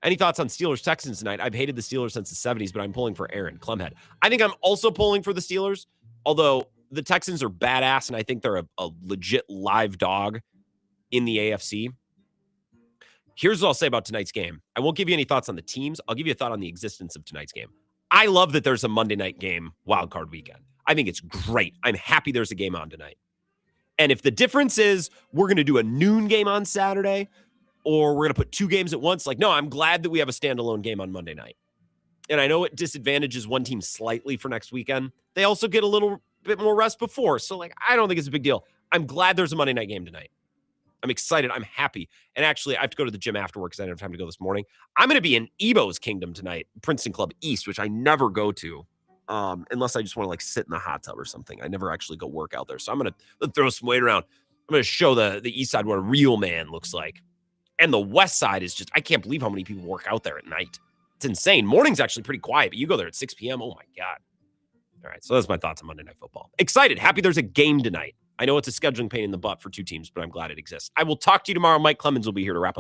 any thoughts on Steelers-Texans tonight? I've hated the Steelers since the 70s, but I'm pulling for Aaron Clemhead. I think I'm also pulling for the Steelers, although the Texans are badass, and I think they're a legit live dog in the AFC. Here's what I'll say about tonight's game. I won't give you any thoughts on the teams. I'll give you a thought on the existence of tonight's game. I love that there's a Monday night game wildcard weekend. I think it's great. I'm happy there's a game on tonight. And if the difference is we're going to do a noon game on Saturday or we're going to put 2 games at once, like, no, I'm glad that we have a standalone game on Monday night. And I know it disadvantages one team slightly for next weekend. They also get a little bit more rest before. So, like, I don't think it's a big deal. I'm glad there's a Monday night game tonight. I'm excited. I'm happy. And actually, I have to go to the gym after work because I didn't have time to go this morning. I'm going to be in Ebo's Kingdom tonight, Princeton Club East, which I never go to unless I just want to like sit in the hot tub or something. I never actually go work out there. So I'm going to throw some weight around. I'm going to show the East Side what a real man looks like. And the West Side is just, I can't believe how many people work out there at night. It's insane. Morning's actually pretty quiet, but you go there at 6 p.m. Oh, my God. All right, so that's my thoughts on Monday Night Football. Excited. Happy there's a game tonight. I know it's a scheduling pain in the butt for 2 teams, but I'm glad it exists. I will talk to you tomorrow. Mike Clemens will be here to wrap up